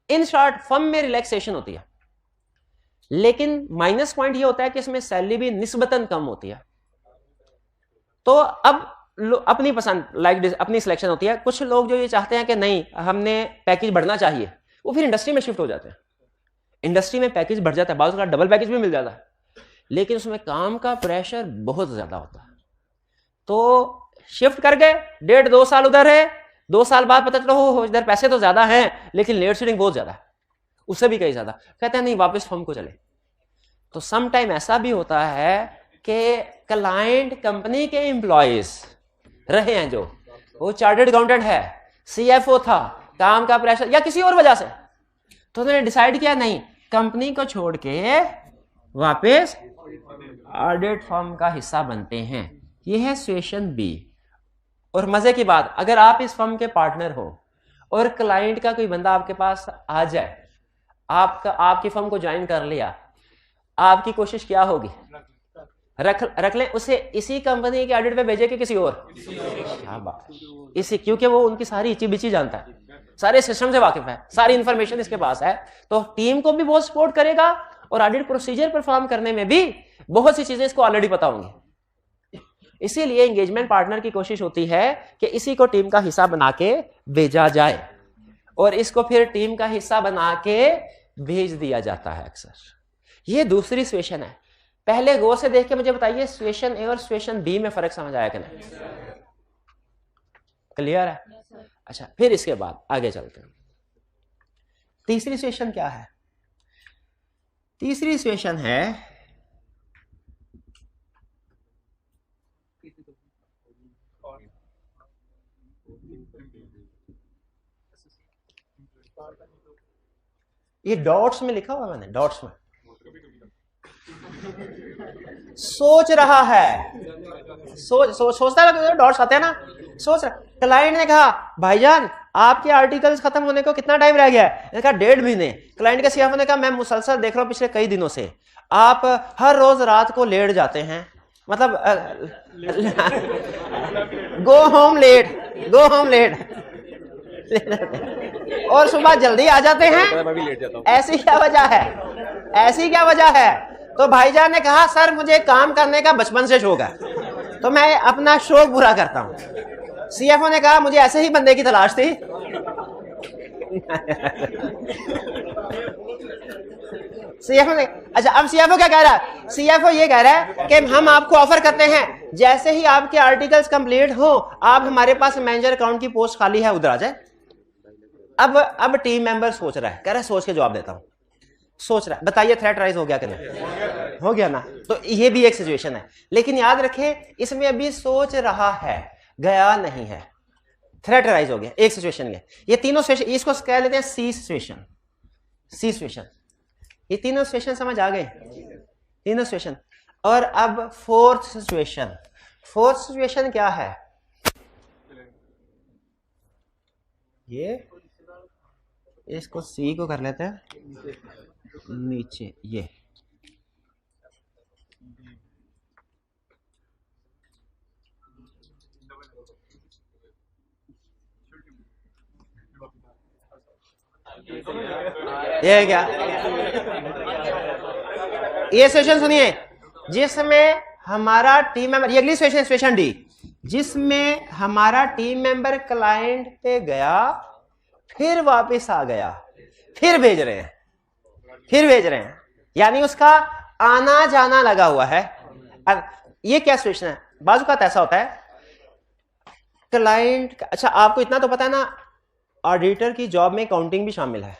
S1: इन शॉर्ट, फर्म में रिलैक्सेशन होती है, लेकिन माइनस पॉइंट ये होता है कि इसमें सैलरी भी निस्बतन कम होती है। तो अब अपनी पसंद, अपनी सिलेक्शन होती है। कुछ लोग जो ये चाहते हैं कि नहीं हमने पैकेज बढ़ना चाहिए, वो फिर इंडस्ट्री में शिफ्ट हो जाते हैं। इंडस्ट्री में पैकेज बढ़ जाता है, बाज़ का डबल पैकेज भी मिल जाता है, लेकिन उसमें काम का प्रेशर बहुत ज्यादा होता है। तो शिफ्ट कर गए, 1.5-2 साल उधर है, 2 साल बाद पता चला हो इधर पैसे तो ज्यादा हैं लेकिन लेट सेटिंग बहुत ज्यादा है, उससे भी कहीं ज्यादा, कहते हैं नहीं वापस फर्म को चले। तो सम टाइम ऐसा भी होता है कि क्लाइंट कंपनी के एम्प्लॉयज रहे हैं, जो वो चार्टर्ड अकाउंटेंट है, CFO था, काम का प्रेशर या किसी और वजह से, तो उन्होंने डिसाइड किया नहीं, कंपनी को छोड़ के वापस ऑडिट फर्म का हिस्सा बनते हैं। यह है सिचुएशन बी। और मजे की बात, अगर आप इस फर्म के पार्टनर हो और क्लाइंट का कोई बंदा आपके पास आ जाए, आपकी फर्म को ज्वाइन कर लिया, आपकी कोशिश क्या होगी, रख लें उसे इसी कंपनी के ऑडिट पे भेजे कि किसी और, इसी, क्योंकि वो उनकी सारी इची बिची जानता है, सारे सिस्टम से वाकिफ है, सारी इंफॉर्मेशन इसके पास है, तो टीम को भी बहुत सपोर्ट करेगा और ऑडिट प्रोसीजर परफॉर्म करने में भी बहुत सी चीजें इसको ऑलरेडी पता होंगी। इसीलिए एंगेजमेंट पार्टनर की कोशिश होती है कि इसी को टीम का हिस्सा बना के भेजा जाए, और इसको फिर टीम का हिस्सा बना के भेज दिया जाता है अक्सर। ये दूसरी सिचुएशन है। पहले गौर से देख के मुझे बताइए, सिचुएशन ए और सिचुएशन बी में फर्क समझ आया कि नहीं? क्लियर है? अच्छा, फिर इसके बाद आगे चलते हैं। तीसरी सिचुएशन क्या है? तीसरी सिचुएशन है ये डॉट्स में लिखा हुआ मैंने, डॉट्स में सोच रहा है, सोचता है, डॉट्स आते हैं ना, सोच रहा। क्लाइंट ने कहा भाईजान आपके आर्टिकल्स खत्म होने को कितना टाइम रह गया है? कहा 1.5 महीने। क्लाइंट के CFO ने कहा मैं मुसलसल देख रहा हूं पिछले कई दिनों से आप हर रोज रात को लेट जाते हैं, मतलब गो होम लेट और सुबह जल्दी आ जाते हैं।
S3: मैं भी लेट जाता हूँ।
S1: ऐसी क्या वजह है? ऐसी क्या वजह है? तो भाईजान ने कहा सर मुझे काम करने का बचपन से शौक है, तो मैं अपना शौक पूरा करता हूं। सीएफओ ने कहा मुझे ऐसे ही बंदे की तलाश थी। सीएफओ ने, अच्छा अब सीएफओ क्या कह रहा है? सीएफओ ये कह रहा है कि हम आपको ऑफर करते हैं जैसे ही आपके आर्टिकल्स कंप्लीट हो आप हमारे पास मैनेजर अकाउंट की पोस्ट खाली है उधर आ जाए। अब टीम मेंबर सोच रहा है, कह रहा है सोच के जवाब देता हूं। सोच रहा है, बताइए थ्रेट राइज हो गया कि नहीं? हो गया ना। तो ये भी एक सिचुएशन है, लेकिन याद रखें इसमें अभी सोच रहा है, गया नहीं है। थ्रेट राइज हो गया, एक सिचुएशन गया। ये तीनों सिचुएशन, इसको कह लेते हैं सी सिचुएशन। सी सिचुएशन, ये तीनों सिचुएशन समझ आ गए? तीनों सिचुएशन। और अब फोर्थ सिचुएशन। फोर्थ सिचुएशन क्या है? ये इसको सी को कर लेते हैं नीचे, ये क्या? ये सिचुएशन सुनिए जिसमें हमारा टीम मेंबर, ये अगली सिचुएशन सिचुएशन डी, जिसमें हमारा टीम मेंबर क्लाइंट पे गया फिर वापस आ गया, फिर भेज रहे हैं, फिर भेज रहे हैं, यानी उसका आना जाना लगा हुआ है। ये क्या सिचुएशन है? बाजू का ऐसा होता है क्लाइंट, अच्छा आपको इतना तो पता है ना ऑडिटर की जॉब में अकाउंटिंग भी शामिल है।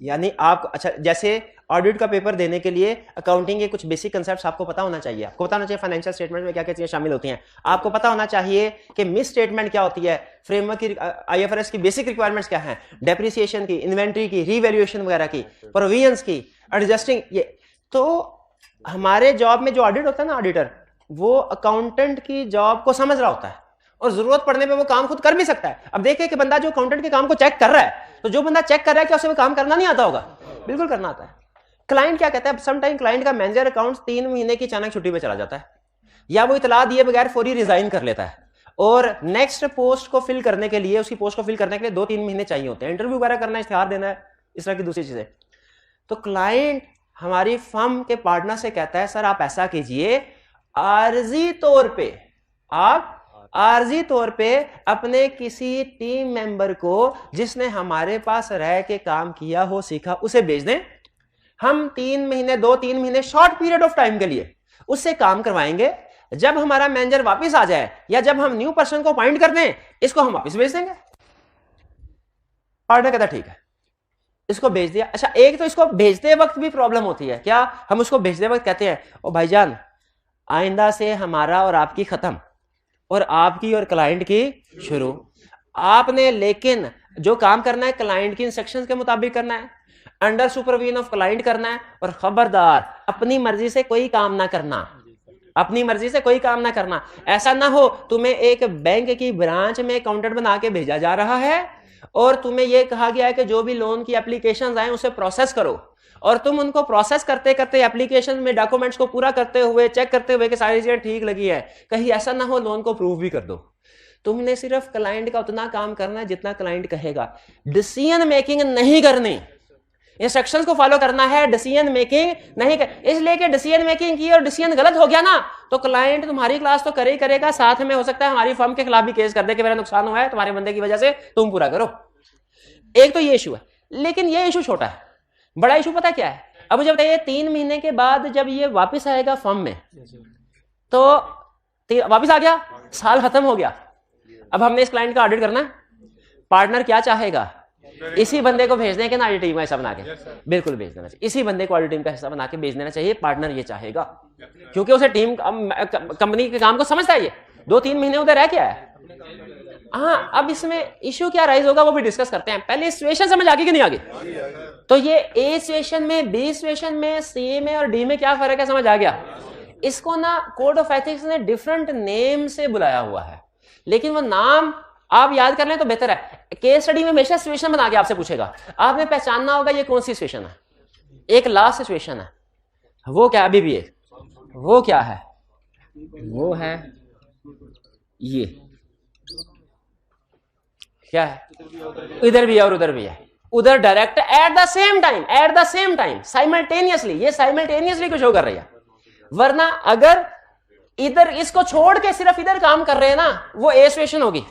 S1: यानी आप, अच्छा जैसे ऑडिट का पेपर देने के लिए अकाउंटिंग के कुछ बेसिक कंसेप्ट्स आपको पता होना चाहिए। आपको पता होना चाहिए फाइनेंशियल स्टेटमेंट में क्या क्या चीजें शामिल होती हैं। आपको पता होना चाहिए कि मिस स्टेटमेंट क्या होती है, फ्रेमवर्क की, आईएफआरएस की बेसिक रिक्वायरमेंट्स क्या हैं, डेप्रिसिएशन की, इन्वेंट्री की, रीवैल्यूएशन वगैरह की, प्रोविजंस की, एडजस्टिंग। ये तो हमारे जॉब में जो ऑडिट होता है ना, ऑडिटर वो अकाउंटेंट की जॉब को समझ रहा होता है और जरूरत पड़ने पे वो काम खुद कर भी सकता है। अब देखिए कि बंदा जो अकाउंटेंट के काम को चेक कर रहा है, तो जो बंदा चेक कर रहा है क्या उसे वो काम करना नहीं आता होगा? बिल्कुल करना आता है। क्लाइंट क्या कहता है, सम टाइम क्लाइंट का मैनेजर अकाउंट 3 महीने की अचानक छुट्टी पे चला जाता है, या वो इतला दिए बगैर फौरी रिजाइन कर लेता है, और नेक्स्ट पोस्ट को फिल करने के लिए, उसकी पोस्ट को फिल करने के लिए 2-3 महीने चाहिए होते हैं, इंटरव्यू वगैरह करना, इश्तिहार देना है, इस तरह की दूसरी चीजें। तो क्लाइंट हमारी फर्म के पार्टनर से कहता है सर आप ऐसा कीजिए, आर्जी तौर पे आप आर्जी तौर पे अपने किसी टीम मेंबर को जिसने हमारे पास रह के काम किया हो, सीखा, उसे भेज दें। हम 3 महीने 2-3 महीने शॉर्ट पीरियड ऑफ टाइम के लिए उससे काम करवाएंगे। जब हमारा मैनेजर वापस आ जाए या जब हम न्यू पर्सन को अपॉइंट कर दें, इसको हम वापस भेज देंगे। पार्टनर कहता ठीक है, इसको भेज दिया। अच्छा एक तो इसको भेजते वक्त भी प्रॉब्लम होती है। क्या? हम उसको भेजते वक्त कहते हैं ओ भाईजान आइंदा से हमारा और आपकी खत्म और आपकी और क्लाइंट की शुरू। आपने लेकिन जो काम करना है क्लाइंट की इंस्ट्रक्शंस के मुताबिक करना है, अंडर सुपरविजन ऑफ क्लाइंट करना है, और खबरदार अपनी मर्जी से कोई काम ना करना, अपनी मर्जी से कोई काम ना करना। ऐसा ना हो तुम्हें एक बैंक की ब्रांच में अकाउंटेंट बना के भेजा जा रहा है और तुम्हें यह कहा गया है कि जो भी लोन की एप्लीकेशंस आए उसे प्रोसेस करो, और तुम उनको प्रोसेस करते करते एप्लीकेशन में डॉक्यूमेंट्स को पूरा करते हुए चेक करते हुए कि सारी चीजें ठीक लगी है, कहीं ऐसा ना हो लोन को प्रूव भी कर दो। तुमने सिर्फ क्लाइंट का उतना काम करना है जितना क्लाइंट कहेगा, डिसीजन मेकिंग नहीं करनी, इंस्ट्रक्शंस को फॉलो करना है, डिसीजन मेकिंग नहीं कर। इसलिए कि डिसीजन मेकिंग की और डिसीजन गलत हो गया ना तो क्लाइंट तुम्हारी क्लास तो करे ही करेगा, साथ में हो सकता है हमारी फर्म के खिलाफ भी केस कर दे कि मेरा नुकसान हुआ है तुम्हारे बंदे की वजह से, तुम पूरा करो। एक तो ये इशू है, लेकिन ये इशू छोटा है। बड़ा इशू पता क्या है? अब मुझे बताइए 3 महीने के बाद जब ये वापस आएगा फर्म में, तो वापस आ गया, साल खत्म हो गया, अब हमने इस क्लाइंट का ऑडिट करना है। पार्टनर क्या चाहेगा? इसी बंदे को भेज दें कि ना ऑडिट टीम का हिस्सा बना के, बिल्कुल भेज देना चाहिए। इसी बंदे को ऑडिट टीम का हिस्सा बना के भेज देना चाहिए। पार्टनर ये चाहेगा क्योंकि उसे टीम कंपनी के काम को समझता है। ये 2-3 महीने उधर रह क्या है। हाँ, अब इसमें इशू क्या राइज होगा वो भी डिस्कस करते हैं। पहले सिचुएशन समझ आ गई कि नहीं आ गई? तो ये ए सिचुएशन में, बी सिचुएशन में, सी में और डी में क्या फर्क है समझ आ गया? इसको ना कोड ऑफ एथिक्स ने डिफरेंट नेम से बुलाया हुआ है, लेकिन वो नाम आप याद कर लें तो बेहतर है। केस स्टडी में हमेशा सिचुएशन बना के आपसे पूछेगा, आपने पहचानना होगा ये कौन सी सिचुएशन है। एक लास्ट सिचुएशन है, वो क्या? अभी भी एक, वो क्या है? वो है ये
S2: क्या है, इधर भी है और उधर भी है, उधर direct at the same time simultaneously, ये साइमल्टेनियसली कुछ हो कर रही है। वरना अगर इधर इसको छोड़ के सिर्फ इधर काम कर रहे हैं ना, वो ए सिचुएशन होगी।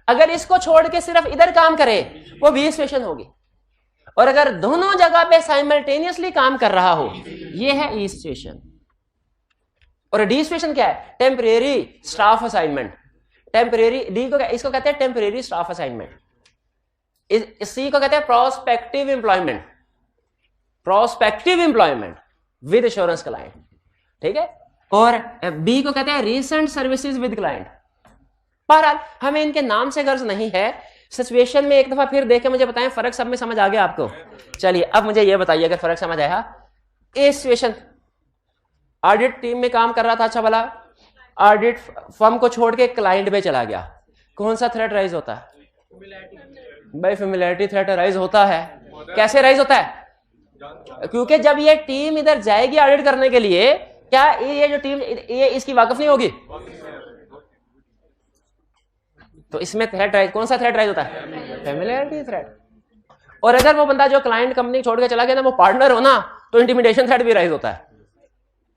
S2: अगर इसको छोड़ के सिर्फ इधर काम करे, वो बी सिचुएशन होगी। और अगर दोनों जगह पे साइमल्टेनियसली काम कर रहा हो, ये है ई सिचुएशन। और डी सिचुएशन क्या है, temporary staff assignment. Temporary D को इसको कहते हैं टेम्परेरी स्टाफ असाइनमेंट। सी को कहते हैं prospective employment, prospective employment with assurance client, ठीक है। और बी को कहते हैं रीसेंट सर्विसेज विद क्लाइंट। बहरहाल हमें इनके नाम से गर्ज नहीं है, सिचुएशन में एक दफा फिर देख के मुझे बताएं फर्क सब में समझ आ गया आपको। चलिए अब मुझे यह बताइए अगर फर्क समझ आया। ए सिचुएशन, ऑडिट टीम में काम कर रहा था, अच्छा भला ऑडिट फर्म को छोड़ के क्लाइंट पे चला गया, कौन सा थ्रेट राइज होता है भाई, फेमिलियरिटी थ्रेट राइज होता है। कैसे राइज होता है, क्योंकि जब ये टीम इधर जाएगी ऑडिट करने के लिए, क्या ये जो टीम ये इसकी वाकफ नहीं होगी, तो इसमें थ्रेट राइज, कौन सा थ्रेट राइज होता है, फेमिलियरिटी थ्रेट। और अगर वो बंदा जो क्लाइंट कंपनी छोड़ के चला गया ना, वो पार्टनर हो ना, तो इंटिमिडेशन थ्रेट भी राइज होता है,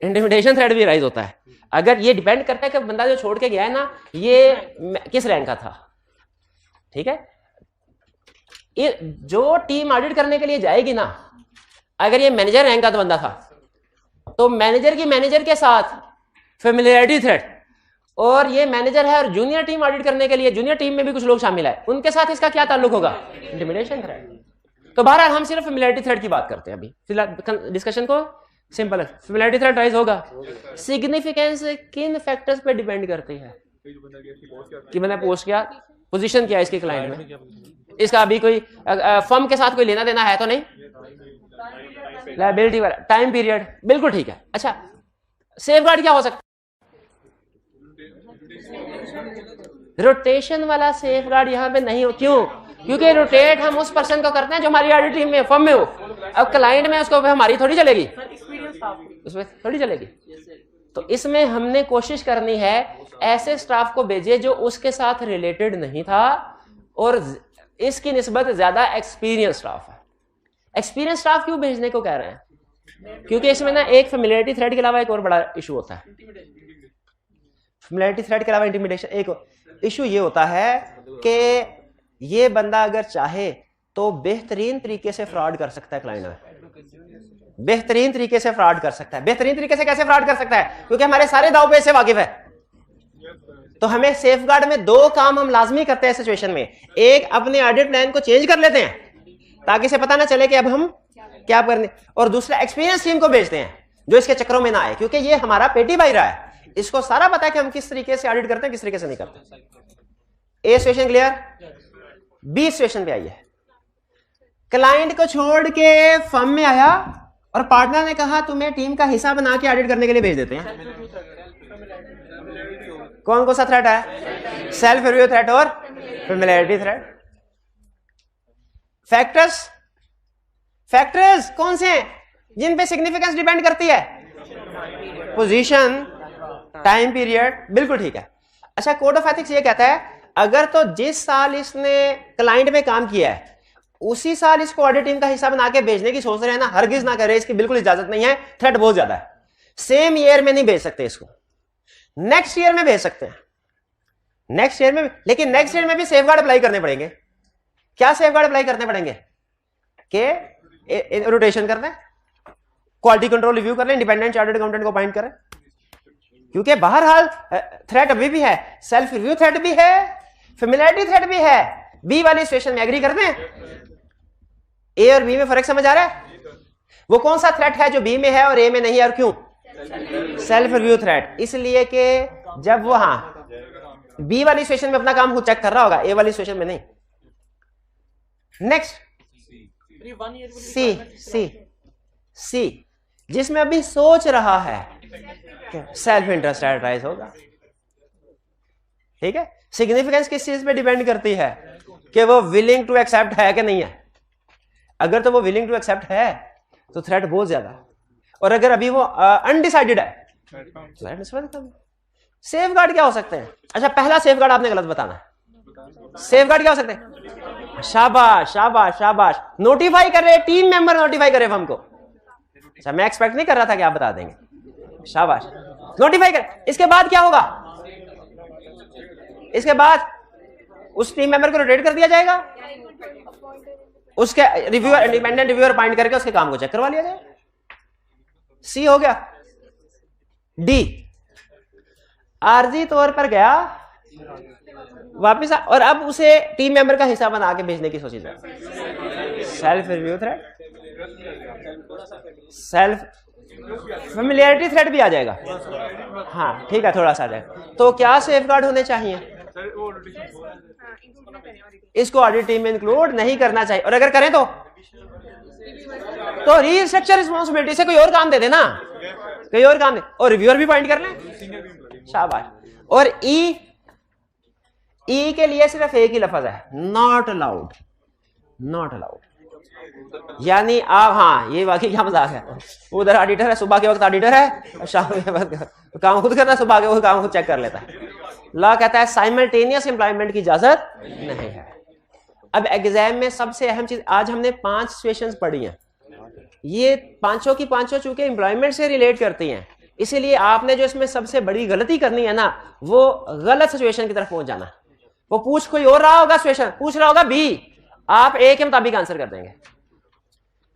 S2: इंटिमिडेशन थ्रेट भी राइज होता है। अगर ये डिपेंड करता है कि बंदा जो छोड़ के गया है ना, ये किस रैंक का था, ठीक है। ये जो टीम ऑडिट करने के लिए जाएगी ना, अगर ये मैनेजर रैंक का तो बंदा था, तो मैनेजर की मैनेजर के साथ फेमिलियरिटी थ्रेट, और ये मैनेजर है और जूनियर टीम ऑडिट करने के लिए, जूनियर टीम में भी कुछ लोग शामिल है, उनके साथ इसका क्या ताल्लुक होगा, इंटिमिडेशन थ्रेट। तो बहरहाल हम सिर्फ फेमिलियरिटी थ्रेट की बात करते हैं अभी फिलहाल, डिस्कशन को सिंपल है। फेमिलियरिटी थ्रेट राइज होगा, सिग्निफिकेंस किन फैक्टर्स पे डिपेंड करती है, कि मैंने पोस्ट किया, पोजीशन क्या है इसके क्लाइंट में, इसका अभी कोई फर्म के साथ कोई लेना देना है तो नहीं, लायबिलिटी वाला, टाइम पीरियड, बिल्कुल ठीक है। अच्छा सेफगार्ड क्या हो सकता है, रोटेशन वाला सेफगार्ड यहां पे नहीं हो, क्यों, क्योंकि रोटेट हम उस पर्सन को करते हैं जो हमारी ऑडिट टीम में फर्म में हो। अब क्लाइंट में उसको हमारी थोड़ी चलेगी, उसमें थोड़ी चलेगी। तो इसमें हमने कोशिश करनी है ऐसे स्टाफ को भेजे जो उसके साथ रिलेटेड नहीं था और इसकी निस्बत ज्यादा एक्सपीरियंस स्टाफ है। एक्सपीरियंस स्टाफ क्यों भेजने को कह रहे हैं, क्योंकि इसमें ना एक फेमिलियरिटी थ्रेट के अलावा एक और बड़ा इशू होता है। फेमिलियरिटी थ्रेट के अलावा इंटिमिडेशन एक इशू ये होता है कि ये बंदा अगर चाहे तो बेहतरीन तरीके से फ्रॉड कर सकता है क्लाइंट में, बेहतरीन तरीके से फ्रॉड कर सकता है। बेहतरीन तरीके से कैसे फ्रॉड कर सकता है, क्योंकि हमारे सारे दाव पे से वाकिफ है। तो हमें सेफगार्ड में दो काम हम लाजमी करते हैं सिचुएशन में, एक अपने ऑडिट प्लान को चेंज कर लेते हैं ताकि इसे पता ना चले कि अब हम क्या करने, और दूसरा एक्सपीरियंस टीम को भेजते हैं जो इसके चक्रों में ना आए, क्योंकि ये हमारा पेटी भाई रहा है, इसको सारा पता है कि हम किस तरीके से ऑडिट करते हैं किस तरीके से नहीं करते। ए सिचुएशन क्लियर। बी सिचुएशन पे आइए, क्लाइंट को छोड़ के फर्म में आया और पार्टनर ने कहा तुम्हें टीम का हिस्सा बना के ऑडिट करने के लिए भेज देते हैं। कौन सा थ्रेट है, सेल्फ रिव्यू थ्रेट और फेमिलियरिटी थ्रेट। फैक्टर्स, फैक्टर्स कौन से हैं जिन पे सिग्निफिकेंस डिपेंड करती है, पोजीशन, टाइम पीरियड, बिल्कुल ठीक है। अच्छा कोड ऑफ एथिक्स ये कहता है अगर तो जिस साल इसने क्लाइंट में काम किया है उसी साल इसको ऑडिट टीम का हिस्सा बना के भेजने की सोच रहे हैं ना, हरगिज ना करे, इसकी बिल्कुल इजाजत नहीं है, थ्रेट बहुत ज्यादा है। सेम ईयर में नहीं भेज सकते इसको, नेक्स्ट ईयर में भेज सकते हैं, नेक्स्ट ईयर में, लेकिन नेक्स्ट ईयर में भी सेफगार्ड अप्लाई करने पड़ेंगे। क्या सेफगार्ड अप्लाई करने पड़ेंगे कि रोटेशन कर लें, क्वालिटी कंट्रोल रिव्यू कर लें, इंडिपेंडेंट चार्टर्ड अकाउंटेंट को अपॉइंट करें, क्योंकि बहरहाल थ्रेट अभी भी है, सेल्फ रिव्यू थ्रेट भी है, फेमिलियरिटी थ्रेट भी है। बी वाली सिचुएशन में एग्री करते हैं, ए और बी में फर्क समझ आ रहा है, वो कौन सा थ्रेट है जो बी में है और ए में नहीं है, और क्यों, सेल्फ रिव्यू थ्रेट, इसलिए कि जब वो हाँ बी वाली सिचुएशन में अपना काम खुद चेक कर रहा होगा, ए वाली सिचुएशन में नहीं। नेक्स्ट सी, सी, सी जिसमें अभी सोच रहा है सेल्फ इंटरेस्ट राइज होगा, ठीक है। सिग्निफिकेंस किस चीज पे डिपेंड करती है कि वो विलिंग टू एक्सेप्ट है कि नहीं है। अगर तो वो विलिंग टू एक्सेप्ट है तो थ्रेट बहुत ज्यादा, और अगर अभी वो अनडिसाइडेड है सेफगार्ड क्या हो सकते हैं। अच्छा पहला सेफगार्ड आपने गलत बताना है, सेफगार्ड क्या हो सकते हैं? शाबाश शाबाश शाबाश, नोटिफाई कर रहे, टीम मेंबर नोटिफाई करे हमको। अच्छा, मैं एक्सपेक्ट नहीं कर रहा था कि आप बता देंगे, शाबाश, नोटिफाई कर। इसके बाद क्या होगा? इसके बाद उस टीम मेंबर को रोटेट कर दिया जाएगा, उसके रिव्यूअर, इंडिपेंडेंट रिव्यूअर अपॉइंट करके उसके काम को चेक करवा लिया जाएगा। सी हो गया। डी, आरजी तौर पर गया वापिस और अब उसे टीम मेंबर का हिस्सा बना के भेजने की सोची जाए। Self review thread, self familiarity thread भी आ जाएगा। हाँ ठीक है, थोड़ा सा आ जाएगा। तो क्या सेफगार्ड होने चाहिए? इसको ऑडिट टीम में इंक्लूड नहीं करना चाहिए, और अगर करें तो रीस्ट्रक्चर रिस्पॉन्सिबिलिटी से कोई और काम दे देना, कोई और काम दे, और रिव्यूअर भी पॉइंट कर लें। शाबाश। और ई के लिए सिर्फ एक ही लफ्ज है, नॉट अलाउड, नॉट अलाउड। यानी आप, हाँ ये वाकई क्या मजाक है, उधर ऑडिटर है, सुबह के वक्त ऑडिटर है, शाम के वक्त काम खुद करना, सुबह के वक्त काम खुद चेक कर लेता है। लॉ कहता है साइमल्टेनियस एम्प्लॉयमेंट की इजाजत नहीं है। अब एग्जाम में सबसे अहम चीज, आज हमने 5 सिचुएशंस पढ़ी हैं, ये पांचों की पांचों चूंकि एम्प्लॉयमेंट से रिलेट करती हैं, इसीलिए आपने जो इसमें सबसे बड़ी गलती करनी है ना, वो गलत सिचुएशन की तरफ पहुंच जाना। वो पूछ कोई और रहा होगा, सिचुएशन पूछ रहा होगा बी, आप ए के मुताबिक आंसर कर देंगे।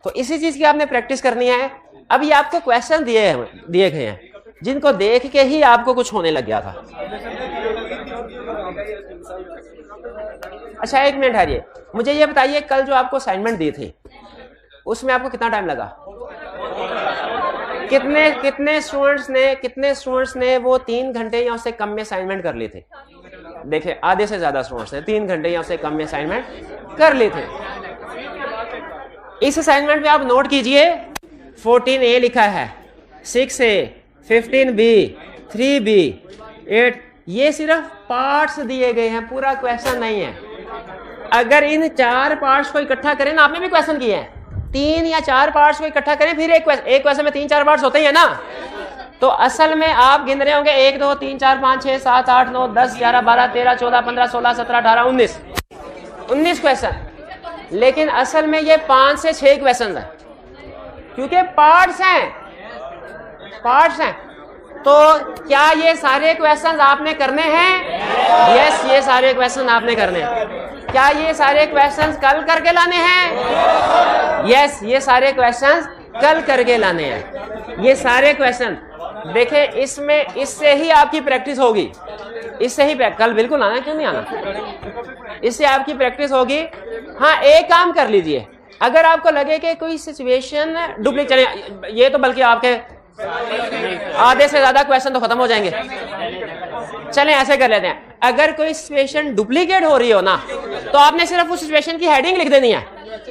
S2: तो इसी चीज की आपने प्रैक्टिस करनी है। अब ये आपको क्वेश्चन दिए गए हैं जिनको देख के ही आपको कुछ होने लग गया था। अच्छा एक मिनट है, मुझे ये बताइए कल जो आपको असाइनमेंट दी थी उसमें आपको कितना टाइम लगा? कितने स्टूडेंट्स ने वो 3 घंटे या उससे कम में असाइनमेंट कर ली थी? देखिए आधे से ज्यादा स्टूडेंट्स ने 3 घंटे या उससे कम में असाइनमेंट कर ली थे। इस असाइनमेंट में आप नोट कीजिए 14A लिखा है, 6A, 15B, 3B, 8, ये सिर्फ पार्ट्स दिए गए हैं, पूरा क्वेश्चन नहीं है। अगर इन 4 पार्ट्स को इकट्ठा करें ना, आपने भी क्वेश्चन किए हैं, 3 या 4 पार्ट्स को इकट्ठा करें, फिर एक क्वेश्चन में 3-4 पार्ट्स होते ही है ना, तो असल में आप गिन रहे होंगे 1 2 3 4 5 6 7 8 9 10 11 12 13 14 15 16 17 18 19 क्वेश्चन, लेकिन असल में ये 5 से 6 क्वेश्चन हैं, क्योंकि पार्ट्स हैं। तो क्या ये सारे क्वेश्चंस आपने करने हैं? यस, ये सारे क्वेश्चन आपने करने हैं। क्या ये सारे क्वेश्चंस कल करके लाने हैं? यस, ये सारे क्वेश्चंस कल करके लाने हैं। ये सारे क्वेश्चन देखिए, इससे ही आपकी प्रैक्टिस होगी, इससे ही कल बिल्कुल आना, क्यों नहीं आना, इससे आपकी प्रैक्टिस होगी। हाँ एक काम कर लीजिए, अगर आपको लगे कि कोई सिचुएशन डुप्लीकेट, ये तो बल्कि आपके आधे से ज्यादा क्वेश्चन तो खत्म हो जाएंगे। चलें ऐसे कर लेते हैं, अगर कोई सिचुएशन डुप्लीकेट हो रही हो ना, तो आपने सिर्फ उस सिचुएशन की हेडिंग लिख देनी है,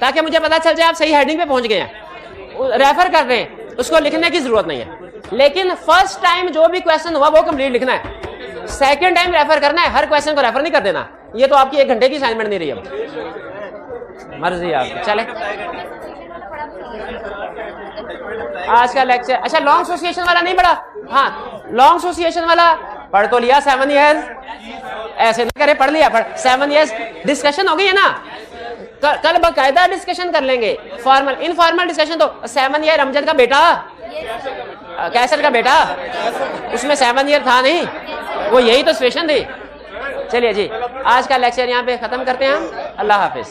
S2: ताकि मुझे पता चल जाए आप सही हेडिंग पे पहुंच गए हैं। रेफर कर रहे हैं, उसको लिखने की जरूरत नहीं है। लेकिन फर्स्ट टाइम जो भी क्वेश्चन हुआ वो कंप्लीट लिखना है, सेकंड टाइम रेफर करना है, हर क्वेश्चन को रेफर नहीं कर देना। ये तो आपकी 1 घंटे की असाइनमेंट नहीं रही अब, मर्जी आपकी। चले आज का लेक्चर, अच्छा लॉन्ग एसोसिएशन वाला नहीं पढ़ा? हाँ लॉन्ग एसोसिएशन वाला पढ़ तो लिया, 7 ईयर्स, ऐसे ना करे, पढ़ लिया, 7 ईयर्स डिस्कशन हो गई है ना, कल बाकायदा डिस्कशन कर लेंगे, फॉर्मल इनफॉर्मल डिस्कशन। तो 7 ईयर अमजद का बेटा, कैसर का बेटा, उसमें 7 ईयर था नहीं, वो यही तो सिचुएशन थी। चलिए जी, आज का लेक्चर यहाँ पे खत्म करते हैं हम। अल्लाह हाफिज।